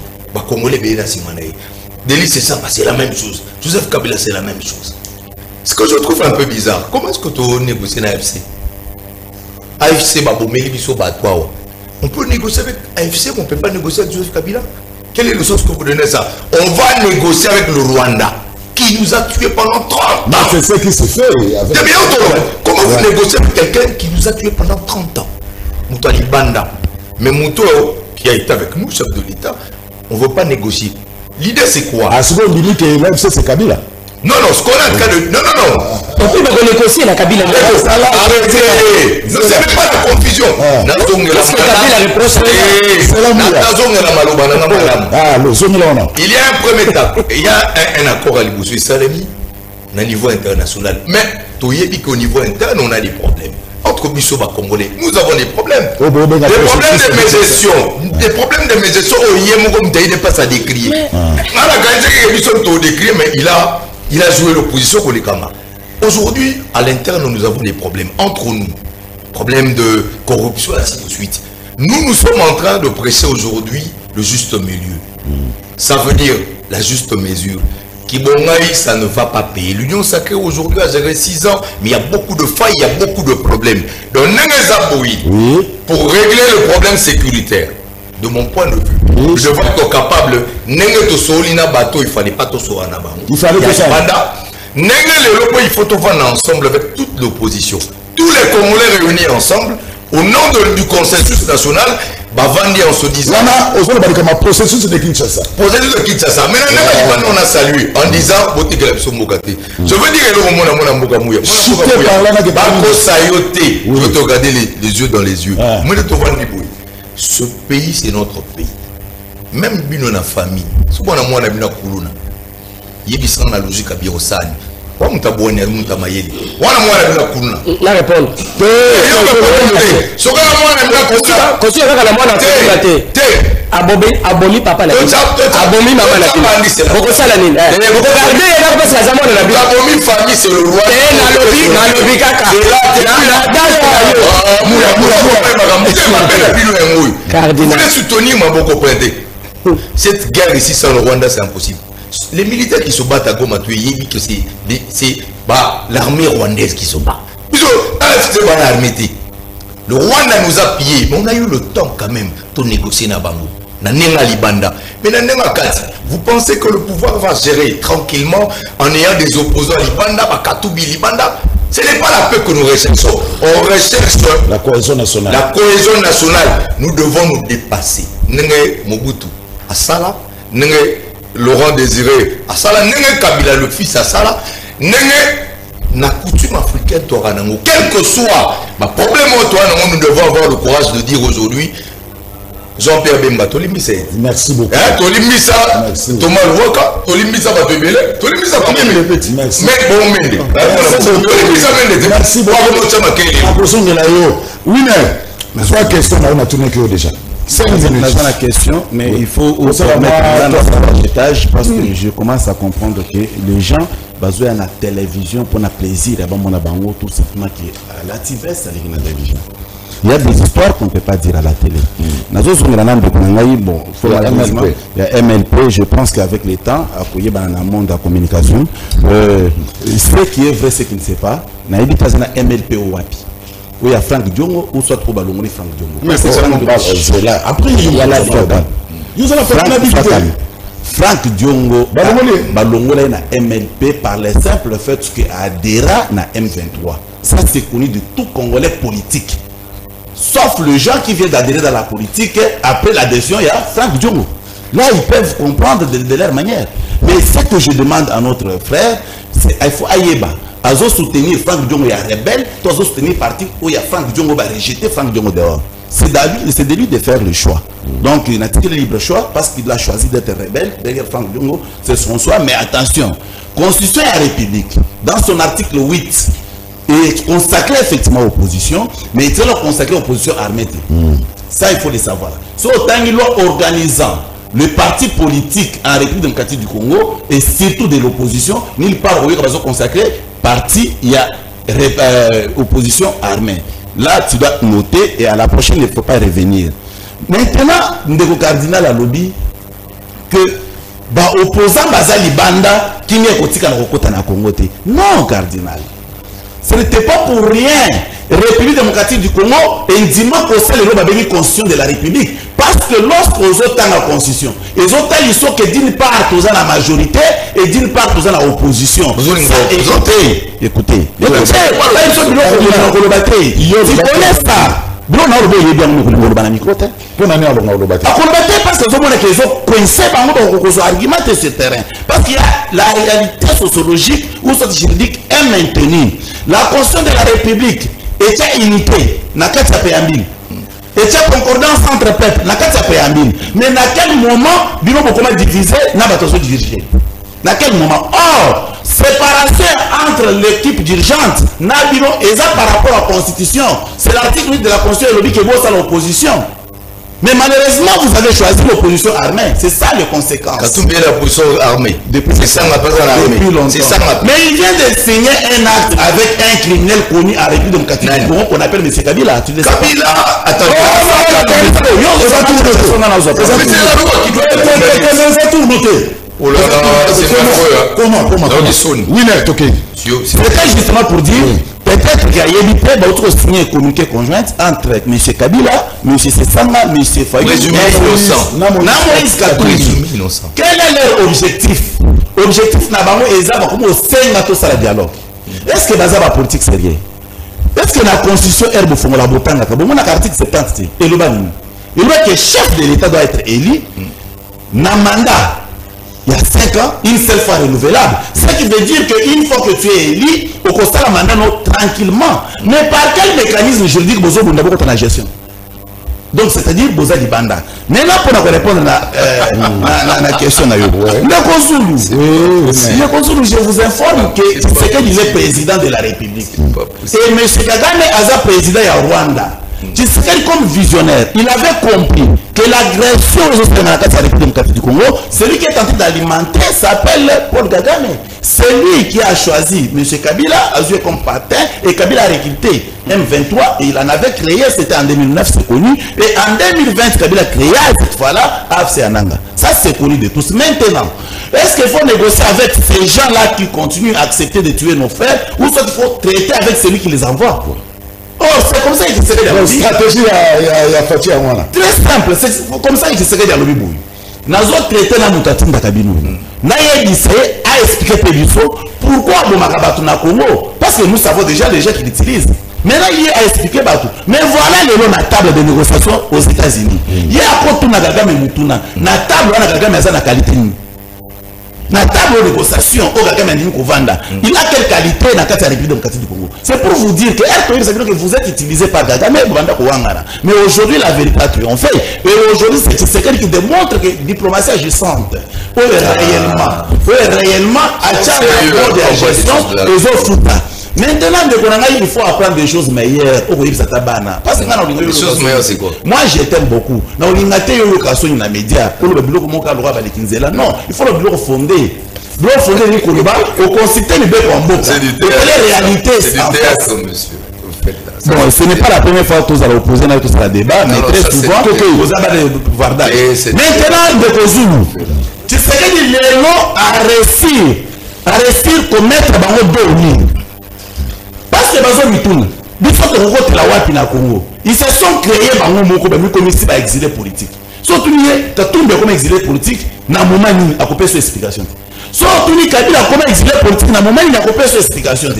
Congolais Béna Simanaï. Délit c'est ça, c'est la même chose. Joseph Kabila c'est la même chose. Ce que je trouve un peu bizarre, comment est-ce que tu négocies avec AFC? AFC, on peut négocier avec AFC, mais on ne peut pas négocier avec Joseph Kabila. Quelle est le sens que vous donnez ça? On va négocier avec le Rwanda, qui nous a tués pendant 30 ans. C'est ce qui se fait. Comment vous négociez avec quelqu'un qui nous a tués pendant 30 ans? Moutali Banda. Mais Mouto, qui a été avec nous, chef de l'État, on ne veut pas négocier. L'idée c'est quoi? À ce moment où que l'AFC c'est Kabila. Non, ce qu'on a en cas de... Non. On peut négocier la Kabila. Arrêtez. Ne c'est pas la confusion. Il y a un premier étape. Il y a un accord à l'Iboussou Salemi au niveau international. Mais au niveau interne, on a des problèmes. Entre Bissoba Congolais, nous avons des problèmes. Des problèmes de médiation. Des problèmes de médiation. Il n'est pas à décrire. Mais il a joué l'opposition pour les camarades. Aujourd'hui, à l'interne, nous avons des problèmes entre nous. Problèmes de corruption, ainsi de suite. Nous sommes en train de presser aujourd'hui le juste milieu. Ça veut dire la juste mesure. Kibongaï, ça ne va pas payer. L'Union sacrée aujourd'hui a géré 6 ans, mais il y a beaucoup de failles, il y a beaucoup de problèmes. Donc, pour régler le problème sécuritaire, de mon point de vue, je dois être capable, il fallait pas tout ça. Il fallait que ça. Il faut tout faire ensemble avec toute l'opposition. Tous les Congolais réunis ensemble, au nom du consensus national, Bavandi en se disant processus de Kinshasa. Processus de Kinshasa. Maintenant, on a salué en disant je veux dire je veux te regarder les yeux dans les yeux. Ce pays, c'est notre pays. Même si on a famille, si on a moi na kuluna, yebisa na logique à birosani. Wa mutabone mutamayeli. Wana mwana bila kuluna. La répondre. Soka mwana bila kuluna. Kosi kaka la mwana kuluna te. Abomi papa la. Abomi maman la. Boko sala nini? Boko garder na ko pesa zamona na bila. Abomi famille c'est le roi. Na lobi kaka. Vous voulez soutenir Maboko Pointé. Cette guerre ici sans le Rwanda, c'est impossible. Les militaires qui se battent à Goma, que c'est l'armée rwandaise qui se bat. Le Rwanda nous a pillés, mais on a eu le temps quand même de négocier na Bango. Mais vous pensez que le pouvoir va gérer tranquillement en ayant des opposants à Libanda, Katubi, Libanda? Ce n'est pas la paix que nous recherchons. On recherche la cohésion nationale. La cohésion nationale. Nous devons nous dépasser. Nenge Mobutu Asala, Nenge Laurent Désiré Asala, Nenge Kabila le fils Asala, Nenge na coutume africaine Toranango. Quel que soit le problème, nous devons avoir le courage de dire aujourd'hui Jean-Pierre Bemba, Tolimbisa. Merci beaucoup. Tolimbisa, Thomas Louaka, Tolimbisa Batebele, Tolimbisa Batebele. Merci. Mais bon, Mende. Tolimbisa Mende. Merci beaucoup. Winner, soit question, on a tourné que déjà. C'est la question, mais il faut aussi remettre dans étage parce que je commence à comprendre que les gens basés à la télévision pour le plaisir, tout simplement qui est à la télévision. Il y a des histoires qu'on ne peut pas dire à la télé. Bon, il y a MLP, je pense qu'avec le temps, dans le monde de la communication, ce qui est vrai, c'est qu'il ne sait pas. Il y a des MLP au WAPI. Où il y a Franck Diongo, ou soit Franck Diongo. Mais c'est ça, après, il y a la Franck Diongo, Balongola na MLP par le simple fait qu'il adhéra na M23. Ça, c'est connu de tout Congolais politique. Sauf les gens qui viennent d'adhérer dans la politique, après l'adhésion, il y a Franck Diongo. Là, ils peuvent comprendre de leur manière. Mais ce que je demande à notre frère, c'est qu'il faut Aïeba. Azo soutenir Franck Diongo, il y a rebelle, toi soutenir parti où il y a Franck Diongo, va rejeter Franck Diongo dehors. C'est de lui de faire le choix. Donc, il n'a pas le libre choix parce qu'il a choisi d'être rebelle. Derrière Franck Diongo, c'est son choix. Mais attention, Constitution et la République, dans son article 8, est consacré effectivement l'opposition, mais il est consacré à l'opposition armée. Ça, il faut le savoir. C'est autant qu'il est organisant le parti politique en République démocratique du Congo et surtout de l'opposition, nulle part où il est consacré parti, il y a opposition armée. Là, tu dois noter et à la prochaine, il ne faut pas revenir. Maintenant, Ndeko Cardinal a lobby que opposant Bazali Banda qui n'est pas au Congo. Non, Cardinal. Ce n'était pas pour rien. République démocratique du Congo, indiment qu'on sait le constitution de la République. Parce que lorsqu'ils ont la constitution, ils ont ils sont que d'une part, ils ont la majorité et d'une part, ils ont la opposition. Écoutez. Tu connais ça. Parce qu'il y a la réalité sociologique ou juridique est maintenue. La constitution de la République était unité. N'a qu'à s'appeler et c'est concordance entre peuples. Mais à quel moment Bino Bokoma divisé n'a pas besoin de diriger? À quel moment? Or, séparation entre l'équipe dirigeante n'a Bino et ça par rapport à la Constitution. C'est l'article 8 de la Constitution qui est beau à l'opposition. Mais malheureusement, vous avez choisi l'opposition armée. C'est ça les conséquences. Quand tu la position armée, c'est ça qu'on appelle l'armée. C'est ça. Mais il vient de signer un acte avec un criminel connu à République démocratique du Congo qu'on appelle M. Kabila. Tu le sais. Kabila, attends. Oh là là, c'est pas comment Winner, ok. C'était justement pour dire, peut-être qu'il y a eu d'autres signer un communiqué conjoint entre M. Kabila, M. Sessanga, M. Fayou et Moïse Katumbi. Quel est leur objectif? Objectif n'a pas été comme au sein de ce dialogue. Est-ce que Baza va politique sérieux? Est-ce que la constitution herbe fond la botanga? Bon, mon article 70, et le banni. Il doit que le chef de l'État doit être élu. N'a mandat. Il y a 5 ans, une seule fois renouvelable. Ce qui veut dire qu'une fois que tu es élu, au constat la mandat tranquillement. Mais par quel mécanisme juridique vous avez dans la gestion? Donc, c'est-à-dire, vous avez dit banda. Maintenant, pour répondre à la question, le Konzulu, je vous informe que c'est que disait président de la République. Et M. Kagame a président de Rwanda. Tshisekedi comme visionnaire, il avait compris que l'agression aux la République démocratique du Congo, celui qui est tenté d'alimenter s'appelle Paul Kagame. C'est lui qui a choisi M. Kabila a joué comme patin et Kabila a recruté M23 et il en avait créé, c'était en 2009, c'est connu. Et en 2020, Kabila a créé cette fois-là AFC Ananga. Ça c'est connu de tous. Maintenant, est-ce qu'il faut négocier avec ces gens-là qui continuent à accepter de tuer nos frères ou soit il faut traiter avec celui qui les envoie? Oh, c'est comme ça qu'il se fait dans le stratégie à Fatih Amwana. Très simple, c'est comme ça qu'il se fait dans le bibou. Nazo traité na mutatin d'Akabino. Naye Bissé a expliqué pourquoi le Makabatu na Congo. Parce que nous savons déjà les gens qui l'utilisent. Maintenant, il a expliqué Batou. Mais voilà le nom de la table de négociation aux États-Unis. Il y a un compte na Kagame Mutuna. Na table na Kagame za na qualité. na table de négociation au Kagame Ndini Kovanda, il a quelle qualité dans la République démocratique du Congo? C'est pour vous dire que RTO, ça veut dire que vous êtes utilisé par Kagame Kovanda Kouangara. Mais aujourd'hui, la vérité a triomphé. Et aujourd'hui, c'est quelqu'un qui démontre que la diplomatie agissante, réellement, à Tchad, de la gestion, les autres. Maintenant, il faut apprendre des choses meilleures. Parce que les choses meilleures, c'est quoi? moi, je t'aime beaucoup. Non, il faut le bureau fondé. Le bureau fondé, au consulter le bureau en bout. C'est du théâtre, monsieur. Bon, ce n'est pas la première fois que vous allez opposer dans tout ce débat, mais très souvent, vous avez des pouvoirs d'âge. Maintenant, de Kozulu, tu sais que les lots à réussir commettre dans le dos. Parce que ils se sont créés comme exilés politiques. Surtout comme exilés politiques, dans le moment où il y a une explication. Surtout quand il y a comme exilé politique, dans le moment où il y a une explication.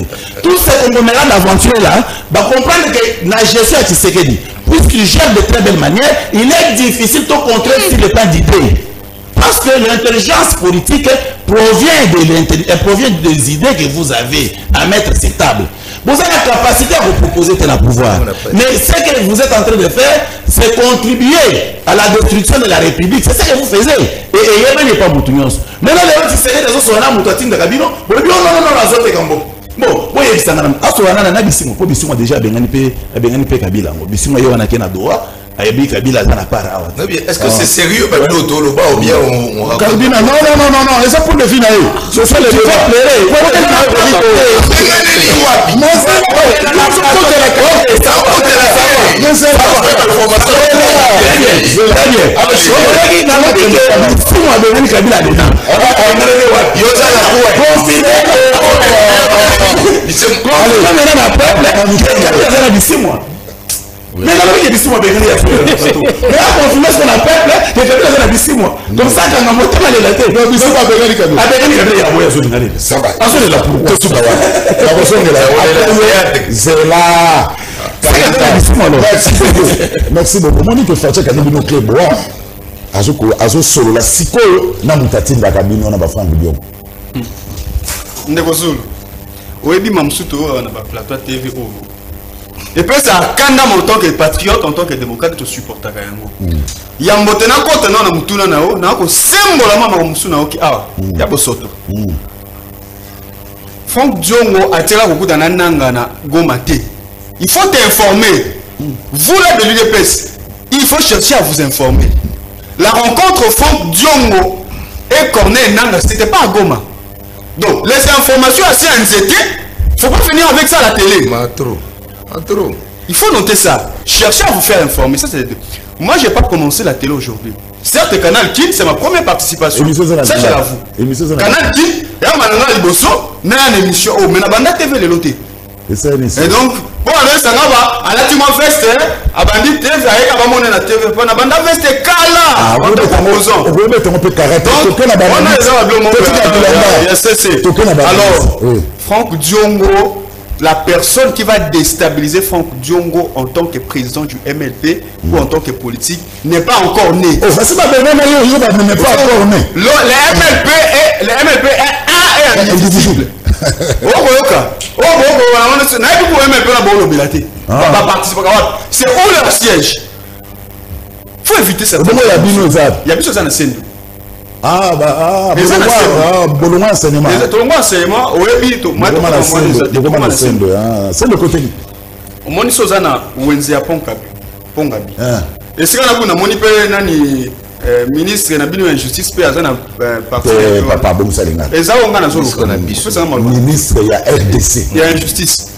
Tous ces conglomérats d'aventure là, comprendre que la gestion de Tshisekedi, puisqu'il gère de très belle manière, il est difficile de contrer sur le plan d'idées. Parce que l'intelligence politique provient des idées que vous avez à mettre sur table. Vous avez la capacité à vous proposer tel pouvoir. Mais ce que vous êtes en train de faire, c'est contribuer à la destruction de la République. C'est ce que vous faites. Et il n'y a pas beaucoup de choses. Maintenant, les gens qui se disent que non, bon, oui, il y a déjà est-ce que c'est sérieux ou bien on raconte? Non, c'est pour le final. Ce sont les débats. Mais dans le pays, il y a 6 mois, mais la confirmation qu'on a peuple, il y a 6 mois. Comme ça, quand on a monté la tête, il y a 6 mois, il y a ça va. Merci beaucoup. Monique Fatia Kabino Club. Azo solo la siko na mutatinda la Kabino na ba Franck Bion. Ndeko Zulu. Oyebi mamsuto na ba plateau TV o. Et puis ça kanda en tant que patriote, en tant que démocrate tu supportes yango. Ya mbotena kote na mutuna nao na ko sembola mama musuna oki awa. Ya bosoto. Franck Diongo atira kokuta na nanga na Goma te. Il faut t'informer. Vous là de l'UDPS, il faut chercher à vous informer. La rencontre Franck Diongo et Corneille Nanga, c'était pas à Goma. Donc les informations assez inquiétées, il ne faut pas finir avec ça à la télé. Trop. Il faut noter ça. Cherchez à vous faire informer. Ça, c'est... Moi, je n'ai pas commencé la télé aujourd'hui. Certes, Canal King, c'est ma première participation. Ça, je l'avoue. Canal King, il y a une émission. Oh, mais la bande TV, les lotés. Et donc, bon, ça va. À la Timo Fest, à Bandit TV, avec Abamone la TV, on a Banda Fest, Kala. On te proposons. On peut mettre un peu carré. Donc, on a alors, Franck Diongo, la personne qui va déstabiliser Franck Diongo en tant que président du MLP ou en tant que politique n'est pas encore né. Le MLP est indivisible. C'est où leur siège? Il faut éviter ça. Il y a plus de scène. Bolonga enseignement. C'est le côté. Moni Sozana Wenzia Pongabi. Et c'est quand on a moni nani ministre na bino injustice pe azana parti papa Bomsalinga. Et ça on a solo ministre ya RDC. Il y a injustice.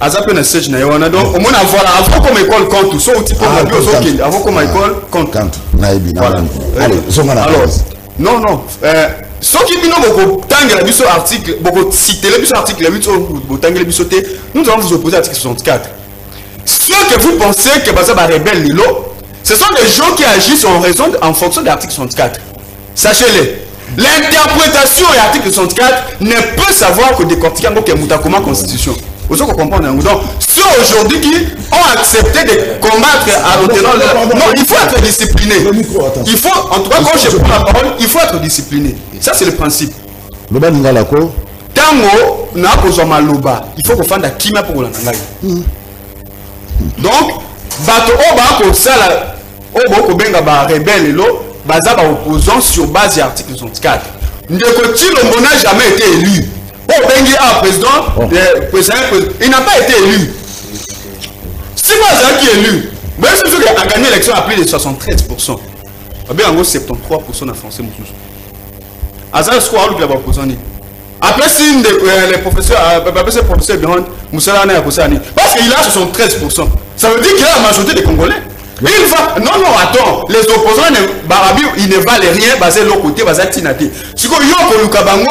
Azape na siège na yona donc on a voilà avant comme école compte so outil pour avant comme école compte. Naïbi na. Allez, alors non ce qui bino beaucoup tangela biso article beaucoup citer le biso article 8 au tangela biso te nous allons vous opposer à l'article 64. Ceux que vous pensez que baza ba rebelle lilo, ce sont des gens qui agissent en fonction de l'article 64. Sachez-le. L'interprétation de l'article 64 ne peut savoir que décortiquer un mot qui est Moutakoma Constitution. Vous comprenez. Donc, ceux aujourd'hui qui ont accepté de combattre à l'autonomie, non, il faut être discipliné. Il faut, en tout cas, quand je prends la parole, il faut être discipliné. Ça, c'est le principe. Tango, n'a pas maloba. Il faut qu'on fasse de la kima pour l'anglais. Donc, bato oba ko sala obo ko benga ba rebelle lo baza ba opposant sur base de l'article 64. Ndeko Tshilombo n'a jamais été élu. Oh bengi a président, il n'a pas été élu. Si Baza qui est élu, mais c'est sûr qu'il a gagné l'élection à plus de 73%. Bien en gros 73% en français mususu. Azal score lui la opposant ni. Après si les professeurs après ces professeurs bien Moussala n'a pas ça ni parce qu'il a 73%. Ça veut dire qu'il a la majorité des Congolais. Il va non attends, les opposants Barabi ils ne valent rien basé de l'autre côté basé Tinati. Si ko yoko lukabango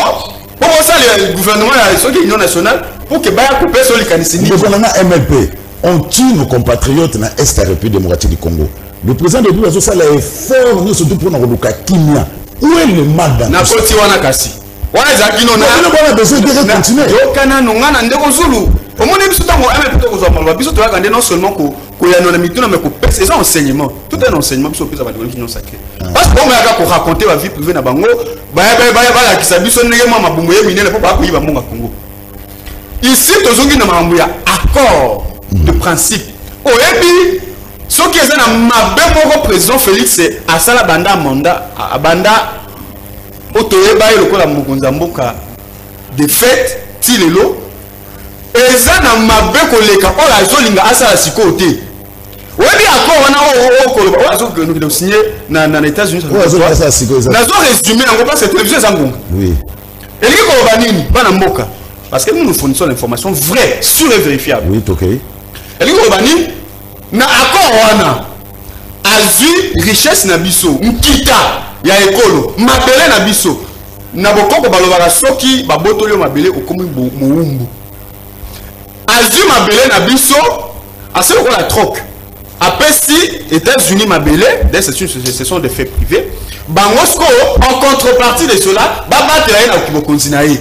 pour ça le gouvernement de l'Union nationale pour que baya couper sur les canisini. Le gouvernement MLP on tue nos compatriotes dans l'Est de la République démocratique du Congo. Le président de l'Union nationale a effort nous surtout pour nous Kimia. Où est le mal dans na koti wana kasi. Wana zakino na on a besoin de continuer. Yokana nongana ndeko zulu. Au moins biso tango MLP to kozwa malwa biso to yakande non seulement ko ya non mituna mais ko c'est ça enseignement. Tout un enseignement biso pesa ba religion sacrée. Parce que on a ko raconter la vie privée na bango ba kisa biso ndenge mama bumbu ye minene po ba ko yiba monga Congo. Ici tozongi na mambo ya accord de principe. Oyebi soki eza na mabe moko président Félix asala banda mandat banda otoyeba ye lokola mokonzi mboka de fait ti lelo eza na mabe koleka oyo azolinga asala sikoyo te oyebi accord wana okoloba oyo azokende signé na États-Unis nazo résumé yango parce que télévision eza ngonga elingi koloba nini bana mboka parce que nous fournissons l'information vraie sûre et vérifiable oui ok elingi koloba nini na accord wana azwi richesse na biso nkita ya ekolo mabele na biso na bokoko balobaka soki babotoli yo mabele okomi moumbu azwi mabele na biso ase lokola troc apesi États-Unis mabele ce sont des faits privés bango siko en contrepartie de cela babatela ye na bokonzi na ye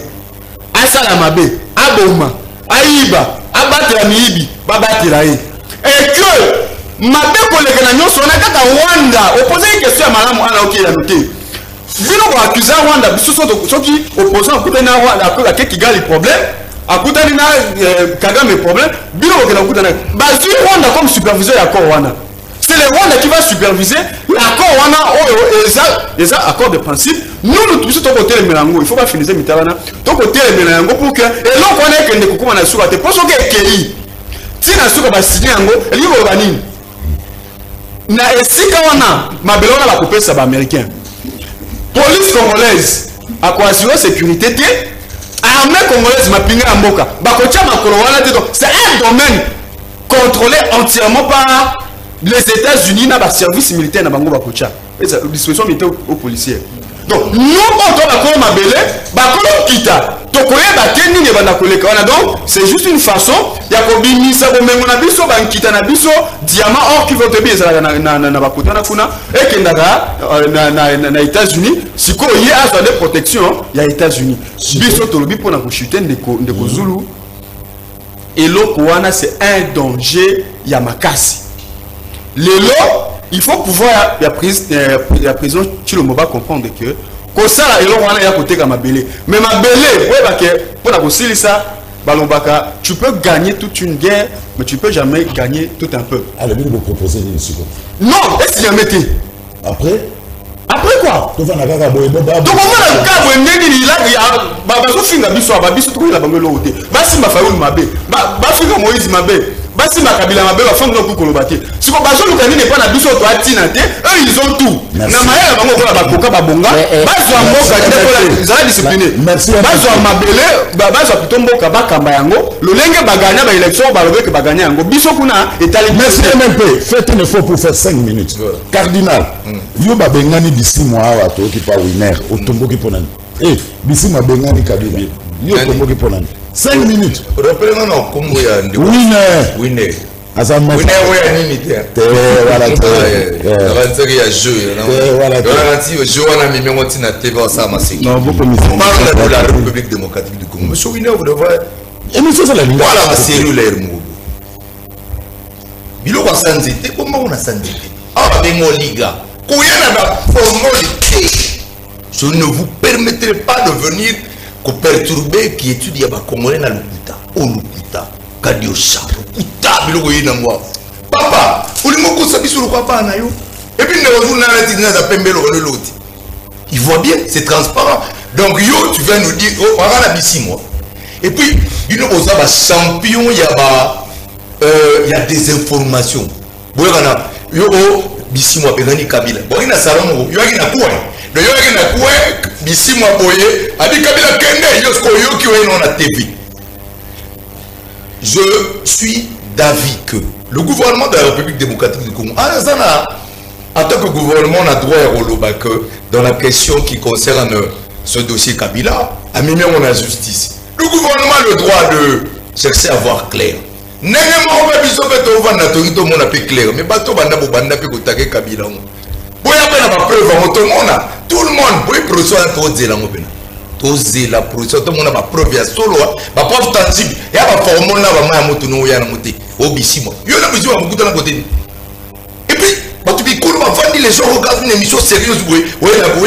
asala mabe aboma ayiba abatela miyibi babatela ye et que mabe koleka na nyonso wana kaka Rwanda opposé une question ya malamu ana okela noté bino ko accuser Rwanda biso soki opposant akutani na Rwanda akeke Kigali problème akutani na Kagame problème bino ko kena kutana bazui Rwanda comme superviseur ya accord wana c'est le Rwanda qui va superviser l'accord wana oyo eza accord de principe nous biso to côté le melango il faut pas finir mitalana to côté le melango pour que eloko wana ekende kokuma na suka te poso ke ekei tina suka ba signer yango elingo ba nini na esika wana mabelo wana bakopesa ba américain police congolaise akoassurer sécurité te armée congolaise mapinga ya mboka bakotia makolo wana te donc c'est un domaine contrôlé entièrement par les États-Unis na ba service militaire na bango bakotia et disposition militaire aux policiers donc nous on doit bakolo mabele bakolo kita tokoyeba te nini banda koleka wana donc c'est juste une façon ya kobimisa bomengo na biso bankita na biso diamant or qui va te bien na bakota na kuna ekendaka na États-Unis siko ye azwa de protection ya États-Unis biso tolobi pona ko chuter ndeko Zulu eloko wana c'est un danger ya makasi lelo il faut pouvoir la président Tshilombo comprendre que kosala eloko wana ya koteka mabele mais mabele oyeba ke pona kosilisa balombaka tu peux gagner toute une guerre mais tu peux jamais gagner tout un peuple. Alors vous proposez une seconde. Non, est-ce qu'il y a mété après quoi donc on va la cabo ndeni la bazo finga biso ababiso to la bangelo ote basi mafaulu mabe bafinga Moïse mabe basi makabila mabe bafanga ko kolobate siko bazo lukani ne pa na biso to atina te eux ils ont tout na mayela bango ko bakoka babonga bazo mboka ndeko za discipliné bazo mabele bazo plutôt mboka bakamba yango lolenge baganya ba élection balobeke baganya yango biso kuna etali merci MLP faites une fois pour faire 5 minutes cardinal yo babengani d'ici moi awa to ki pa winner otomboki ponani bisi mabengani kabila yo otomboki ponani 5 minutes reprenons nos combo ya winner azama winner ya nini te voilà te ya jeu voilà te jeu wana mimengo tina TV ça masiki non beaucoup on parle de la République démocratique du Congo monsieur winner vous devez émission ça la linga voilà la cellulaire mo biloko sanzete comment on a sanzete ah bengo liga kuyana ba formalité je ne vous permettrai pas de venir ko perturber qui étudie ba congolais na lukuta o lukuta kadio chapo lukuta biloko yina ngwa papa ulimoko sabiso ko pa na yo et puis ne vous n'arrêtez pas de pembelo le loti il voit bien c'est transparent donc yo tu vas nous dire oh on va la bisi moi et puis il nous osa ba champion il y a des informations boyana yo bisi moi pengani kabila boyina salon yo yaki na quoi de yo yaki na quoi bisi moi boye abi kabila kende yo sko yo ki on a TV je suis d'avis que le gouvernement de la République démocratique du Congo en tant que gouvernement on a droit à roloba que dans la question qui concerne ce dossier Kabila à même on a justice le gouvernement a le droit de chercher à voir clair n'ayons pas besoin de voir notre monde un peu clair mais pas tout banda banda pe kotake Kabila boy après la preuve tout le monde boy procès trop zéla ngobena to zéla procès tout le monde a preuve ya solo ba preuve tangible ya ba formona ba maya moto no ya na moté obisimo yo na besoin beaucoup dans côté et puis bah tu peux va vendre les gens regardent une émission sérieuse oui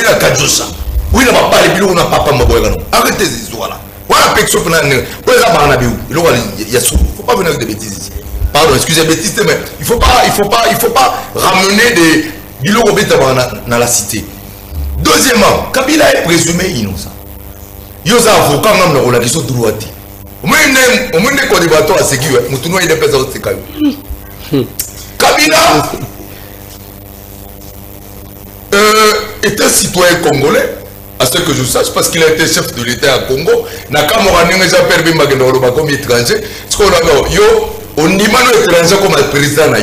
la kadjosa oui la papa les bilou na papa maboya non arrêtez ces histoires là voilà pexo pour na ouais là ba na biou il y a sous faut pas venir avec des bêtises ici pardon excusez bêtises mais il faut pas ramener des bilou obeta dans la cité. Deuxièmement Kabila est présumé innocent yo za avocat ngam na la question droite au moins ko débatto à sécu mutuno il pesa au sekayo Kabila est un citoyen congolais, à ce que je sache, parce qu'il a été chef de l'État à Congo. Comme étranger, ce qu'on a yo, on dit étranger comme président.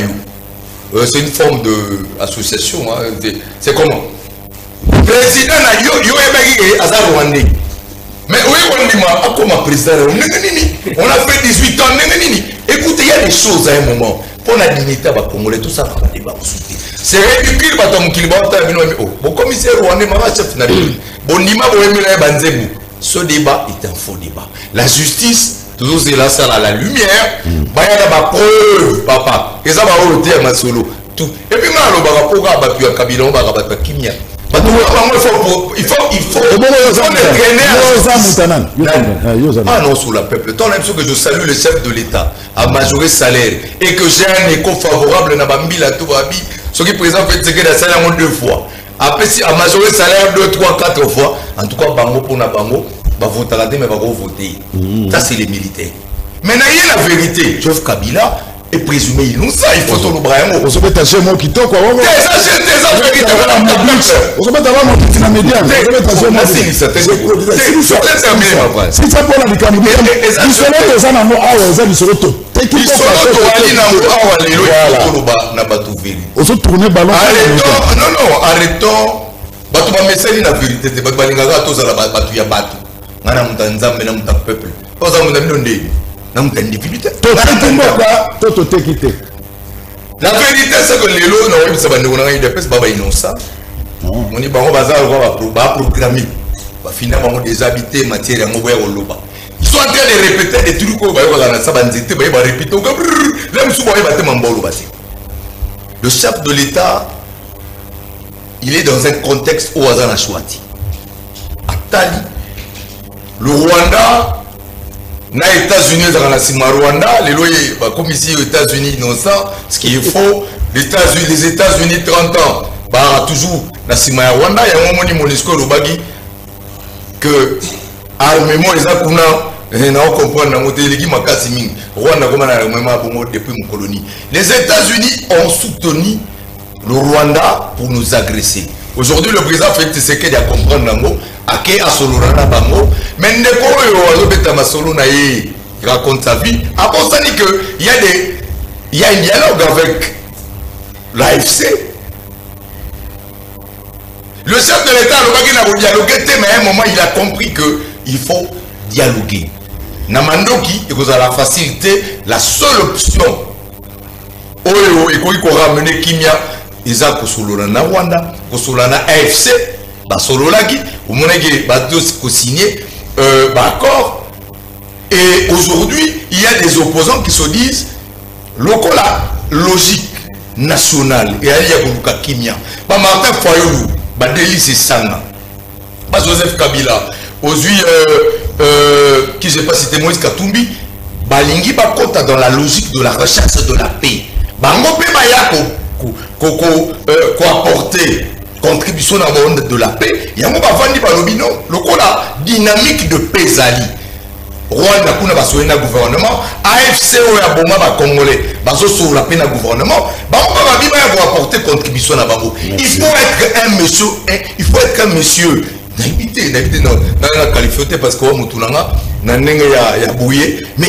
C'est une forme d'association. C'est comment? Président yo est rwandais. Mais oui, on dit comme président. On a fait 18 ans. Écoutez, il y a des choses à un moment. Pour la dignité à Congolais, tout ça va pas débat. C'est ridicule, bon commissaire rwandais, chef bon ce débat est un faux débat. La justice, toujours c'est là, ça à la lumière, il y a des preuves, papa. Et ça va au ma solo. Tout. Et puis, il y a Kabila, il faut ah non, sous la peuple. Tant même que je salue le chef de l'État à majorer salaire et que j'ai un écho favorable dans Bambila Touabi, ce qui présente fait que la salaire 2 fois. Après, si à majorer salaire 2, 3, 4 fois, en tout cas, Bango pour Nabango, va voter la mais va voter. Ça, c'est les militaires. Maintenant, il y a la vérité. Joseph Kabila est présumé innocent. Il faut son Brahim. On se met à chez moi qui toque. On se met à mon petit média. Si ça pour la Cameroun, ils sont là dans un ils sont tous. On se tourne ballon. Non, arrêtons. Batu ba meseli la vérité, batu balingaka tous à la batu ya batu. Ngana mutanzambe na muta peuple. Oza mutandino ndé. Na muta individualité. La vérité c'est que les lots n'ont pas de on a des pèses baba innocent. On dit bango bazar va programmer. Va finalement déshabiter matière ya ngoboya oloba. Ils sont en train de répéter des trucs ba yo na sabanzité ba va répéter comme là musu ba ba te mambolo ba. Le chef de l'État il est dans un contexte où Azana Chouati. Atali, le Rwanda, na États-Unis dans la Sima Rwanda, les lois comme ici aux États-Unis innocent, ce qui est faux, les États-Unis 30 ans, bah toujours la Sima Rwanda, il y a un moment Monisco Lobagi que armement les akuna on comprend dans notre église Makasiming Rwanda comme on a vraiment depuis mon colonie. Les États-Unis ont soutenu le Rwanda pour nous agresser. Aujourd'hui, le président Félix Tshisekedi a compris Nango, Ake Asolorana Bango, mais Ndeko Azobeta Masolona il raconte sa vie. Après ça dit que il y a un dialogue avec l'AFC. Le chef de l'État a dialogué, mais à un moment il a compris que il faut dialoguer. Namandoki, il vous a la facilité, la seule option. Oyo, il faut ramener Kimia. Ils ont kosolana Rwanda, kosolana AFC, basololaki, ou monaki bados ko signé accord. Et aujourd'hui, il y a des opposants qui se disent lokola logique nationale et alia koluka kimia. Ba Martin Fayulu, ba Délice Sanga, ba Joseph Kabila, aujourd'hui qui je sais pas si c'était Moïse Katumbi, ba lingi ba kota dans la logique de la recherche de la paix. Ba ngopé ba ya ko apporter contribution dans le monde de la paix. Il y a un bavandi ba lobino lokola dynamique de paix zali. Rwanda kuna basoye na gouvernement, AFC ou ya boma ba congolais, baso sur la paix na gouvernement, ba biba ya apporter contribution na bango. Il faut être un monsieur, il faut être un monsieur. N'habitez non na qualifié parce que mutunanga na ndenge ya bouye, mais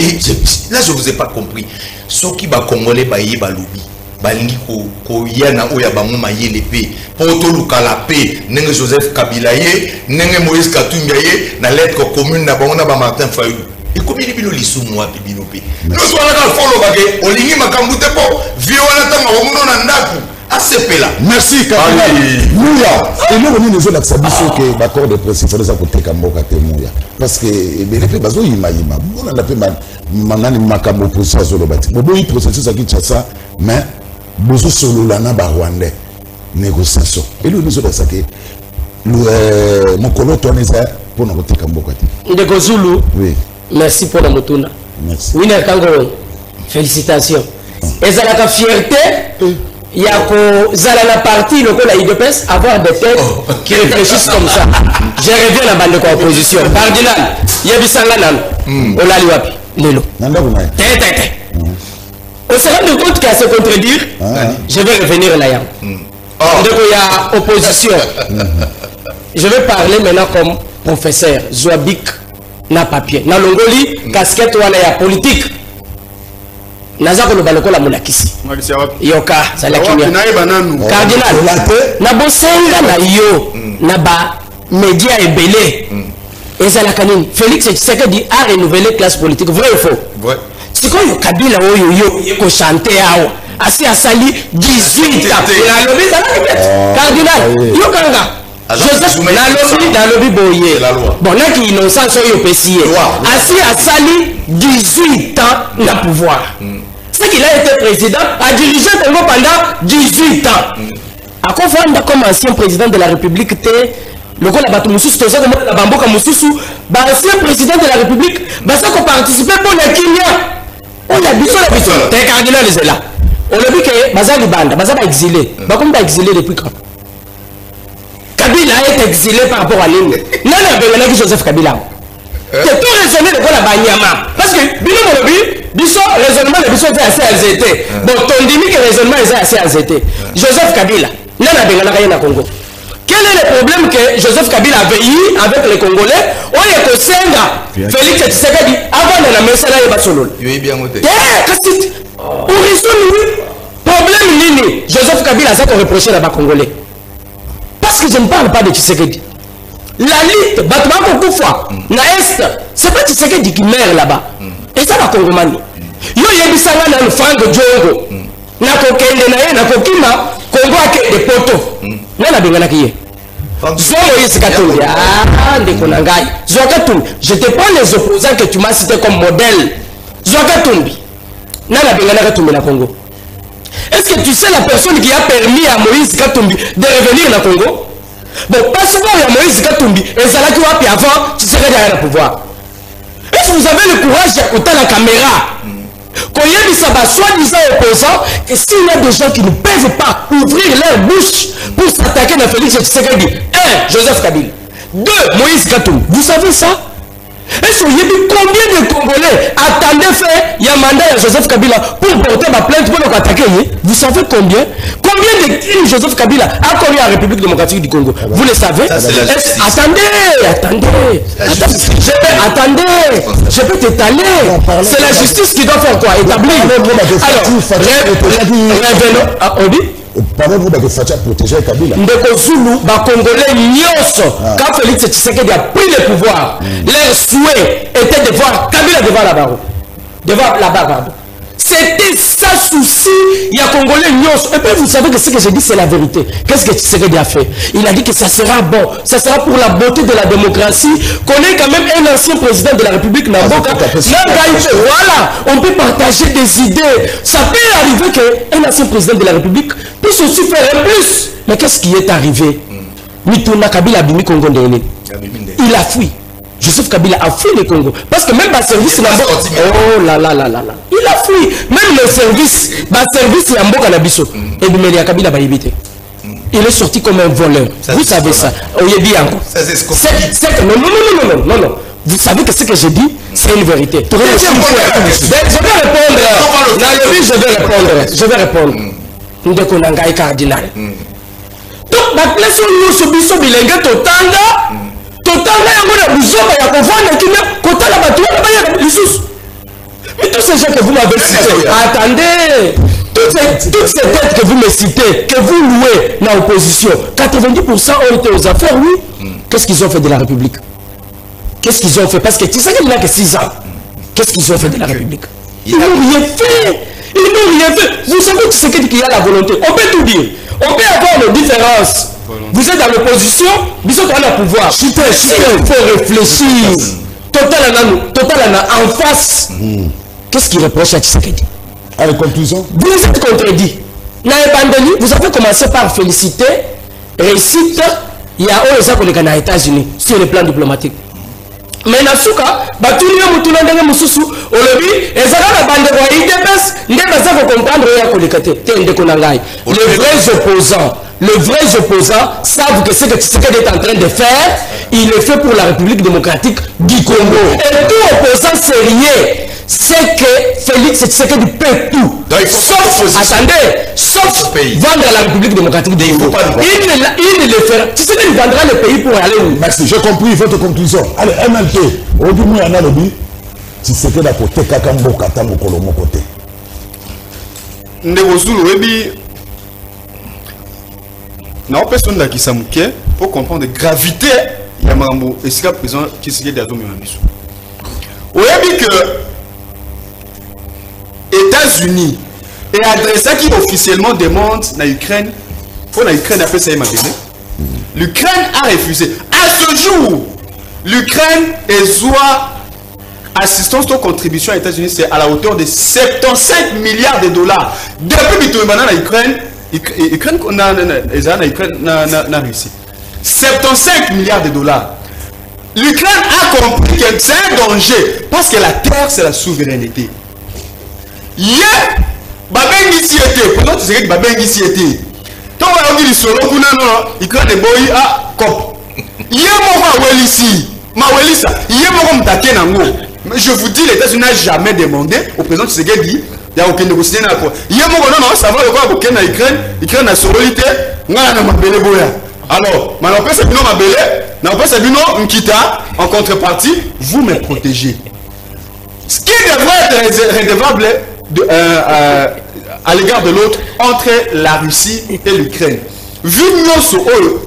là je vous ai pas compris. Ceux qui ba congolais ba yi ba lobi. Balingi ko yana oya bango mayele pe poto luka la paix nenge Joseph Kabila ye nenge Moïse Katumbi ye na lettre commune na bango na ba Martin Fayulu e komi bino lisumu wapi bino pe no so ala ka folo bage olingi makambu te po viona tanga womuno na ndaku asepela. Merci Kabila Mouya et nous on nous a sabiso que l'accord de principe faut les côté kamboka te Mouya parce que bele pe bazo yima on a pe manani makambo pour zo bati bobo yi processus aki tchasa mais bozo solo lana ba rwandais négociation et nous nous a saké mon colo toneza pour notre kamboka te Ndeko Zulu. Oui, Merci pour la motuna. merci. Winner Kango, félicitations. Et ça la fierté, il y a que ça la partie, le coup la IDPS, avoir des têtes qui réfléchissent comme ça. Je reviens à la bande de opposition. Cardinal, il y a Bissanganan, on l'a lu wapi, Lelo. Nanda kuna. On se rend compte qu'à se contredire, je vais revenir là. Donc il y a opposition. Je vais parler maintenant comme professeur Zouabik. Na papier na longoli casquette wana ya politique naza ko lobaloko la mulakisi yoka sala kimia cardinal na bosenga na yo na ba média ebele ezala kanini Félix Tshisekedi a renouvelé classe politique vrai ou faux Ouais. siko yo Kabila oyo yo ko chanter awo asi asali 18 ans la lobi sala cardinal yo kanga Joseph dans le biboye. Bon, là qui innocent sont yo pesier. Assis à Sali 18 ans na pouvoir. C'est qu'il a été président, a dirigé Congo pendant 18 ans. À quoi faire comme ancien président de la République le gars la Batumususu, tout ça comme la Bamboka Mususu, ancien président de la République, ça qu'on participer pour les Kenya. On a besoin la besoin. T'es cardinal est là. On a vu que Baza Libanda, Baza va exilé. Comme va exilé depuis quand? Kabila est exilé par rapport à l'île. Non, non, Joseph Kabila. C'est tout raisonné de quoi la Banyama. Parce que, Bino Molobi, Bisso, raisonnement de Bisso est assez azété. Bon, ton dimi que raisonnement est assez azété. Joseph Kabila, non, non, non, Congo. Quel est le problème que Joseph Kabila avait eu avec les Congolais? On est au Senga, Félix Tshisekedi, avant de la Messala et Basolol. Oui, bien noté. Pour résoudre le problème, Nini, Joseph Kabila, ça qu'on reprochait là-bas Congolais. Parce que je ne parle pas de Tshisekedi. La lutte, Batman Koukoufa, na Est, c'est pas Tshisekedi qui meurt là-bas. Et ça va Congomani. Yo yebisanga na Franck Djongo. Na kokende na ye na kokima, Congo a des poteaux. Na bengana kiye. Zomo Yisikatumbi. Ah, Ndekonangai. Zokatumbi. Je te prends les opposants que tu m'as cités comme modèle. Zokatumbi. Na bengana Katumbi na Congo. Est-ce que tu sais la personne qui a permis à Moïse Katumbi de revenir dans le Congo? Bon, parce que Moïse Katumbi et ça là qui va avant, tu serais derrière le pouvoir. Est-ce que vous avez le courage d'écouter la caméra? Quand il y a des soi-disant opposants, et s'il y a des gens qui ne peuvent pas ouvrir leur bouche pour s'attaquer à Félix Tshisekedi, 1. Joseph Kabila, 2. Moïse Katumbi, vous savez ça? Est-ce qu'il y a combien de Congolais attendaient faire il y a un mandat à Joseph Kabila pour porter ma plainte pour l'attaquer? Vous savez combien? Combien de crimes Joseph Kabila a commis en République démocratique du Congo? Vous le savez? Attendez, je peux t'étaler. C'est la justice qui doit faire quoi? Établir. Alors, revenons. Parlez-vous de Fatia protéger Kabila. Ndeko Zulu, Congolais Nyonso, quand Félix Tshisekedi a pris le pouvoir, leur souhait était de voir Kabila devant la barre. Devant la barre. C'était ça souci, il y a Congolais nyos. Et puis vous savez que ce que je dis, c'est la vérité. Qu'est-ce que Tshisekedi a fait? Il a dit que ça sera bon, ça sera pour la beauté de la démocratie, qu'on ait quand même un ancien président de la République, Namboka. Voilà, on peut partager des idées. Ça peut arriver qu'un ancien président de la République puisse aussi faire un plus. Mais qu'est-ce qui est arrivé? Mituna Kabila Bimi Congo Ndele. Il a fui. Joseph Kabila a fui le Congo. Parce que même le service oh là là là là là. Il a fui. Même le service, Yamboka Nabiso. Et Bimelia Kabila va éviter. Il est sorti comme un voleur. Vous savez ça. Non. Vous savez que ce que je dis, c'est une vérité. Je vais répondre. Nous devons un cardinal. Donc, la place où nous subissons bilingue totanga. Mais tous ces gens que vous m'avez cités, attendez, toutes ces têtes que vous me citez, que vous louez dans l'opposition, 90% ont été aux affaires, oui. Qu'est-ce qu'ils ont fait de la République? Qu'est-ce qu'ils ont fait? Parce que tu sais qu'il n'a que 6 ans. Qu'est-ce qu'ils ont fait de la République? Ils n'ont rien fait. Vous savez que c'est qu'il y a la volonté. On peut tout dire. On peut avoir nos différences. Vous êtes dans l'opposition, vous êtes dans le pouvoir. Il faut réfléchir. Total en face. Qu'est-ce qu'il reproche à Tshisekedi? À la conclusion, vous êtes contredit. Vous avez commencé par féliciter, réussite, il y a aux États-Unis sur le plan diplomatique. Mais Nasuka, Batunia Mutuna Ndenge Mususu, Olobi, et ça va la bande de IDPS, n'est pas ça pour comprendre rien que les vrais opposants savent que ce que Tshisekedi est en train de faire, il le fait pour la République démocratique du Congo. Et tout opposant sérieux, c'est que Félix Tshisekedi peut tout. Sauf vendre la République démocratique du Congo. Il le fera. Tshisekedi vendra le pays pour aller où? Merci, j'ai compris votre conclusion. Allez, MLT, au du moins, on a le but. Tshisekedi a côté Kakambo Katambo Kolomo côté. Ndegozulu, Webi. Non, personne n'a qui s'amouquait pour comprendre la gravité de Yamambo et ce qu'a présent Tshisekedi a donné à Misso. Vous avez que États-Unis et adressé qui officiellement demande à l'Ukraine, pour l'Ukraine après ça, l'Ukraine a refusé. À ce jour, l'Ukraine est soit assistance ou contribution à l'États-Unis, c'est à la hauteur de 75 milliards de dollars. Depuis que l'Ukraine n'a réussi. 75 milliards de dollars. L'Ukraine a compris que c'est un danger parce que la terre, c'est la souveraineté. Hier, Babengi était. Pourquoi tu sais que Babengi était? Tant qu'on a dit solo, l'Ukraine est boy à cop. Hier, moi, ici. Hier, moi, je vous dis, les États-Unis n'ont jamais demandé au président Tshisekedi. Il n'y a aucun négocié dans l'accord. Il y a un moment, non, ça va, il y a aucun Ukraine, l'Ukraine a sororité, on a ma belle boya. Alors, on peut s'abîmer ma belle, on peut s'abîmer Nkita, en contrepartie, vous me protégez. Ce qui devrait être redevable à l'égard de l'autre entre la Russie et l'Ukraine. Vu nous aux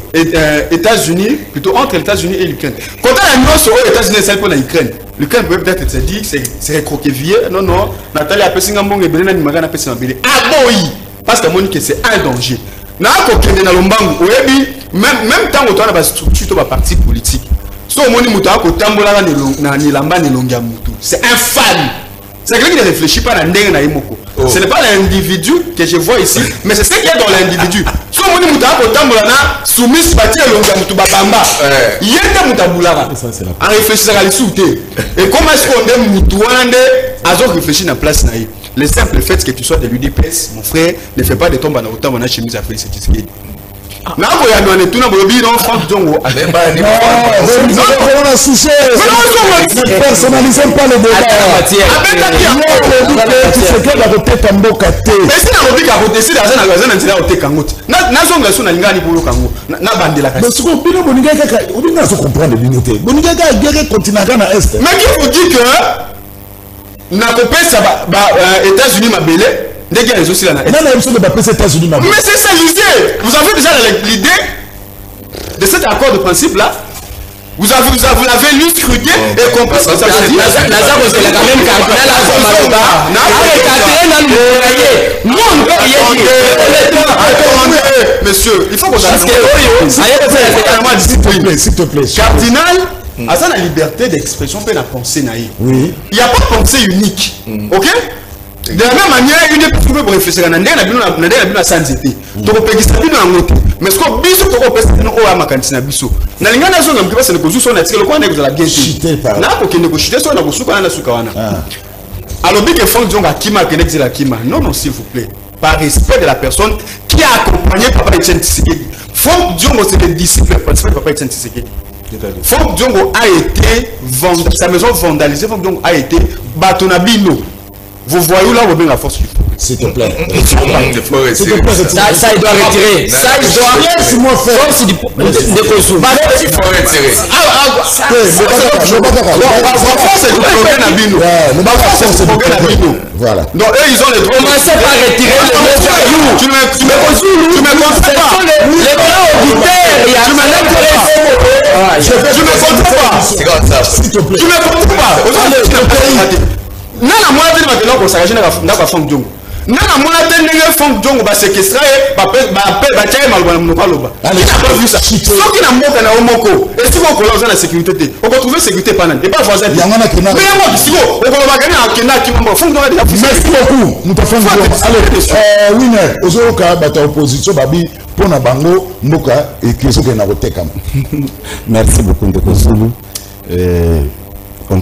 États-Unis, plutôt entre les États-Unis et l'Ukraine. Quand on a nous aux États-Unis, c'est pour l'Ukraine. L'Ukraine peut peut-être se dire que c'est recroquevillé. Non, Nathalie a passé un bon et Bénin a passé un bon. Ah oui, parce que c'est un danger. Même temps où on a une parti politique, c'est infâme. C'est quelqu'un qui ne réfléchit pas à l'indemnité. Ce n'est pas l'individu que je vois ici, mais c'est ce qu'il y a dans l'individu. Si on dit que soumis en réfléchissant à l'issue. Et comment est-ce qu'on aime réfléchir à la place? Le simple fait que tu sois de l'UDPS, mon frère, ne fait pas de tombe en autant, on a chemise à Félix Tshisekedi. Non, il y a un étude dans le bureau, Franck Djongo. Non, on a souché. Ne personnalisez pas le débat. Tshisekedi a voté Kambo Kate. Mais si on a voté Kambo, c'est dans un magasin, on a voté Kambo. Nazo ngaso na lingani pour Kambo. Na bandela kasi. Mais ce qu'on peut dire, Boninga Kaka, on dit qu'on comprend l'unité. Boninga Kaka a guerre continent à Est. Mais qui vous dit que na copé ça États-Unis m'a belé. Mais c'est ça l'idée. Vous avez déjà l'idée de cet accord de principe là. Vous l'avez lu, scruté et compris ce que ça veut dire. C'est la même cardinal attendez, monsieur, il faut qu'on s'il te plaît. Cardinal, à ça la liberté d'expression peut la pensée naïve. Oui. Il n'y a pas de pensée unique. Ok? De la même manière, une des plus pour réfléchir à Nandé, la santé. Tu peux pégisser un autre. Mais ce qu'on biso, tu peux pégisser un macantina biso. N'a rien à dire que c'est le cousu, on a tiré le coin de la bien. N'a pas qu'il ne peut chiter sur la cousu, on a la soukawana. Alors, bien que Franck Dion a Kima, que la Kima. Non, non, s'il vous plaît. Par respect de la personne qui a accompagné Papa Etienne Tshisekedi. Franck Dion, c'est le disciple principal de Papa Etienne Tshisekedi. Franck Dion a été vandalisé, sa maison vandalisée. Franck Dion a été Batonabino. Vous voyez où là où la force. S'il te plaît. Ça, il doit retirer. Ça, il doit. Laisse-moi faire. Force de Kosu. Il faut retirer. Voilà. Donc, eux, ils ont les droits. Commencez par retirer le mot voyou. Tu me comprends pas. Les grands auditeurs, il y a tu me comprends pas. S'il te plaît. Tu me comprends pas. Nana mwana tene bakela ko sakaje na ka Franck Dion. Nana mwana tene ne Franck Dion ba séquestrer ba tirer malba na monoko loba. Il n'a pas vu ça. Ceux qui n'a moka na omoko, et si vous collez la sécurité, on peut trouver sécurité pas et pas voisin. Il y en a qui n'a. Mais moi si on va gagner à Kenya qui m'a Franck Dion a déjà fait. Merci beaucoup. Nous te faisons allez winner ozoka bata opposition babi pona bango moka et qui sont na koteka. Merci beaucoup Ndeko Zulu. On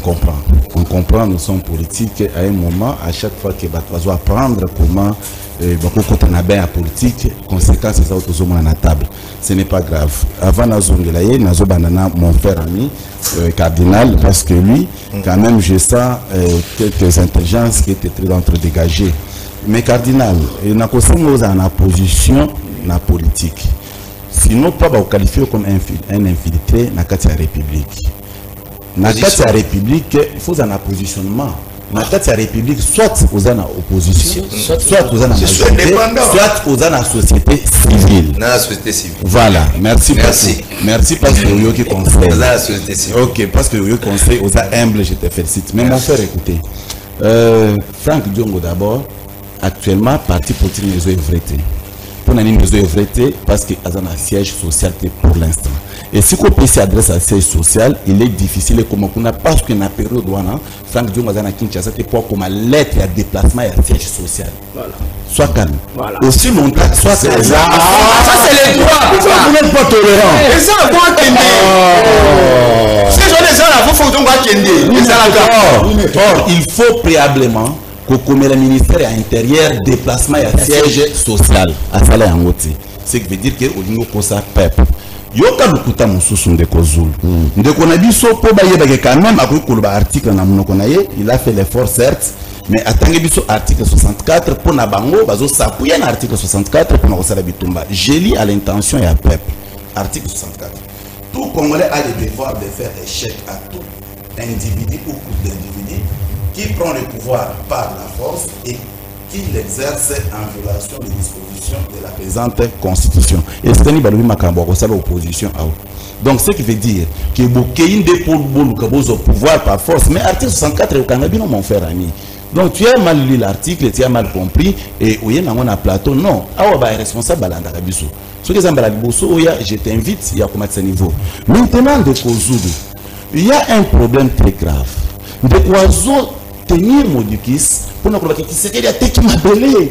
comprend, nous sommes politiques à un moment, à chaque fois que tu dois apprendre comment quand on a bien la politique, conséquences c'est ça autour de la table. Ce n'est pas grave. Avant Nazongelaye, Nazobanana, mon frère ami, cardinal, parce que lui, quand même, je sens quelques intelligences qui étaient très entre-dégagées. Mais cardinal, il n'a pas en position dans la politique. Sinon, pas vous qualifier comme un infiltré dans la République. Dans la République, il faut un positionnement. Dans la République, soit vous avez opposition, soit vous avez majorité, soit vous avez la société civile. Dans la société civile. Voilà, merci. Merci parce que vous avez conseil. Dans la société civile. Ok, parce que vous avez conseil, vous êtes humble, je te félicite. Mais mon frère, écoutez, Franck Diongo d'abord, actuellement, parti politique nous est vrai. Pour nous est vrai parce qu'il y a un siège social pour l'instant. Et si on peut s'adresser à siège social, il est difficile comme on a parce qu'une période où Franck Diongo a Kinshasa pour comme lettre à déplacement et à siège social. Voilà. Sois calme. Voilà. Aussi longtemps, soit ça c'est les droits. Vous n'êtes pas tolérant. Et ça va voir Kende. Ces gens les gens là, faut donc voir Kende. Or, il faut préalablement que le ministère intérieur déplacement et à siège social à salaire en haute. Ce qui veut dire que au niveau de ça peuple. Yoka lukuta mususu Ndeko Zulu. Ndeko na biso po ba yeba quand même akoki koloba article na monoko na ye, il a fait l'effort certes, mais atangi biso article 64 pour na bango bazo s'appuyer na article 64 pour na kosala bitumba. Je lis à l'intention et à peuple. Article 64. Tout Congolais a le devoir de faire échec à tout individu ou groupe d'individus qui prend le pouvoir par la force et qui l'exerce en violation des dispositions de la présente constitution. Et c'est une balobi makambo ko l'opposition à. Donc ce qui veut dire que bokein de pour au pouvoir par force, mais article 64 au Canada mon frère ami. Donc tu as mal lu l'article, tu as mal compris et oye na ngona plateau non, awa ba responsable balanda biso. Ce que zambala biso oya, je t'invite il y a comment ce niveau. Maintenant de Kozulu, il y a un problème très grave. De oiseaux tenir modikis pour nous dire que c'est qu'il y a teki mabele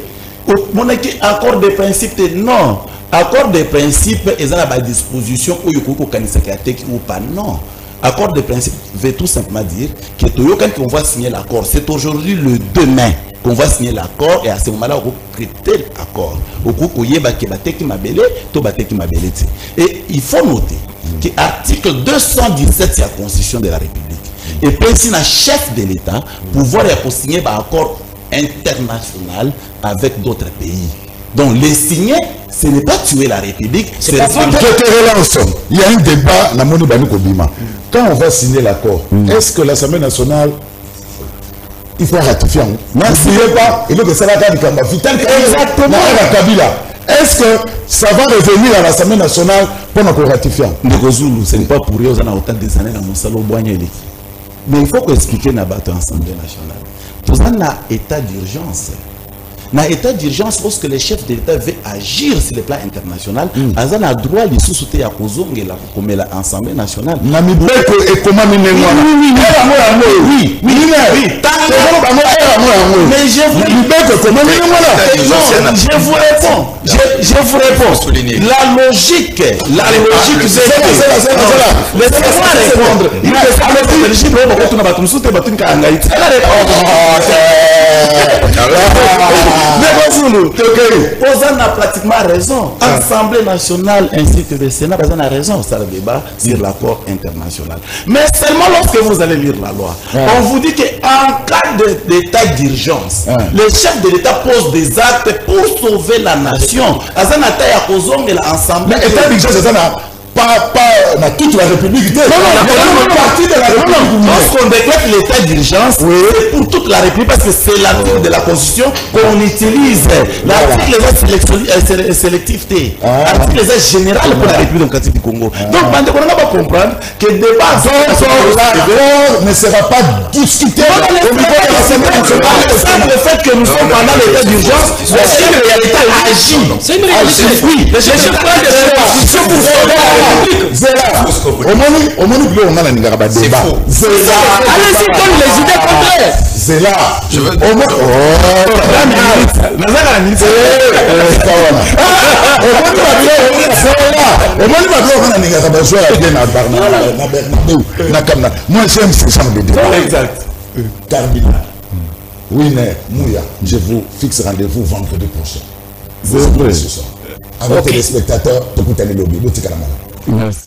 mon accord de principe non accord de principe est à la disposition où yoko kanisa ki teki ou pas non accord de principe veut tout simplement dire que quand on va signer l'accord c'est aujourd'hui le demain qu'on va signer l'accord et à ce moment-là on va prêter l'accord au coup koyeba ki ba teki mabele to ba teki mabele et il faut noter que article 217 de la constitution de la République et puis un chef de l'État pouvoir signer un accord international avec d'autres pays. Donc les signer, ce n'est pas tuer la République. C'est pas il y a un débat dans le monde Kobima. Quand on va signer l'accord, est-ce que l'Assemblée nationale il faut ratifier? N'oubliez pas, il faut que ça va être vital. Exactement. Kabila. Est-ce que ça va revenir à l'Assemblée nationale pour nous ratifier? Ndegozulu, ce n'est pas pour eux, on a autant des années dans mon salon Boigné. Mais il faut expliquer à l'Assemblée nationale. Nous avons un état d'urgence. Dans l'état d'urgence, lorsque le chef de l'État veut agir sur le plan international, ils ont le droit de soutenir la comme l'Assemblée nationale. Oui. Mais je vous réponds. La logique, c'est laissez-moi répondre. Ozan a pratiquement raison. L'Assemblée nationale ainsi que le Sénat, Ozan a raison sur le débat sur l'accord international. Mais seulement lorsque vous allez lire la loi, on vous dit qu'en cas d'état d'urgence, le chef de l'État pose des actes pour sauver la nation. Ozan a taillé à Kozong et l'Assemblée. Mais état d'urgence, pas dans toute la République. Non, partie de la République. Lorsqu'on décrète l'état d'urgence, c'est pour toute la République parce que c'est l'article de la Constitution qu'on utilise. L'article est sélectivité. L'article est général pour la République démocratique du Congo. Donc, on va comprendre que le débat l'accord ne sera pas discuté au niveau de l'Assemblée nationale. Le fait que nous sommes pendant l'état d'urgence, c'est une réalité agit. C'est une réalité. Oui, le chef de l'État au moins, on a un débat. Allez-y, donne les idées contraires. C'est là. Au moins, moi j'aime ce genre de débat. Exact. Cardinal. Winner, Mouya, je vous fixe rendez-vous vendredi prochain. C'est vrai. Avec les spectateurs, tout le monde. Merci.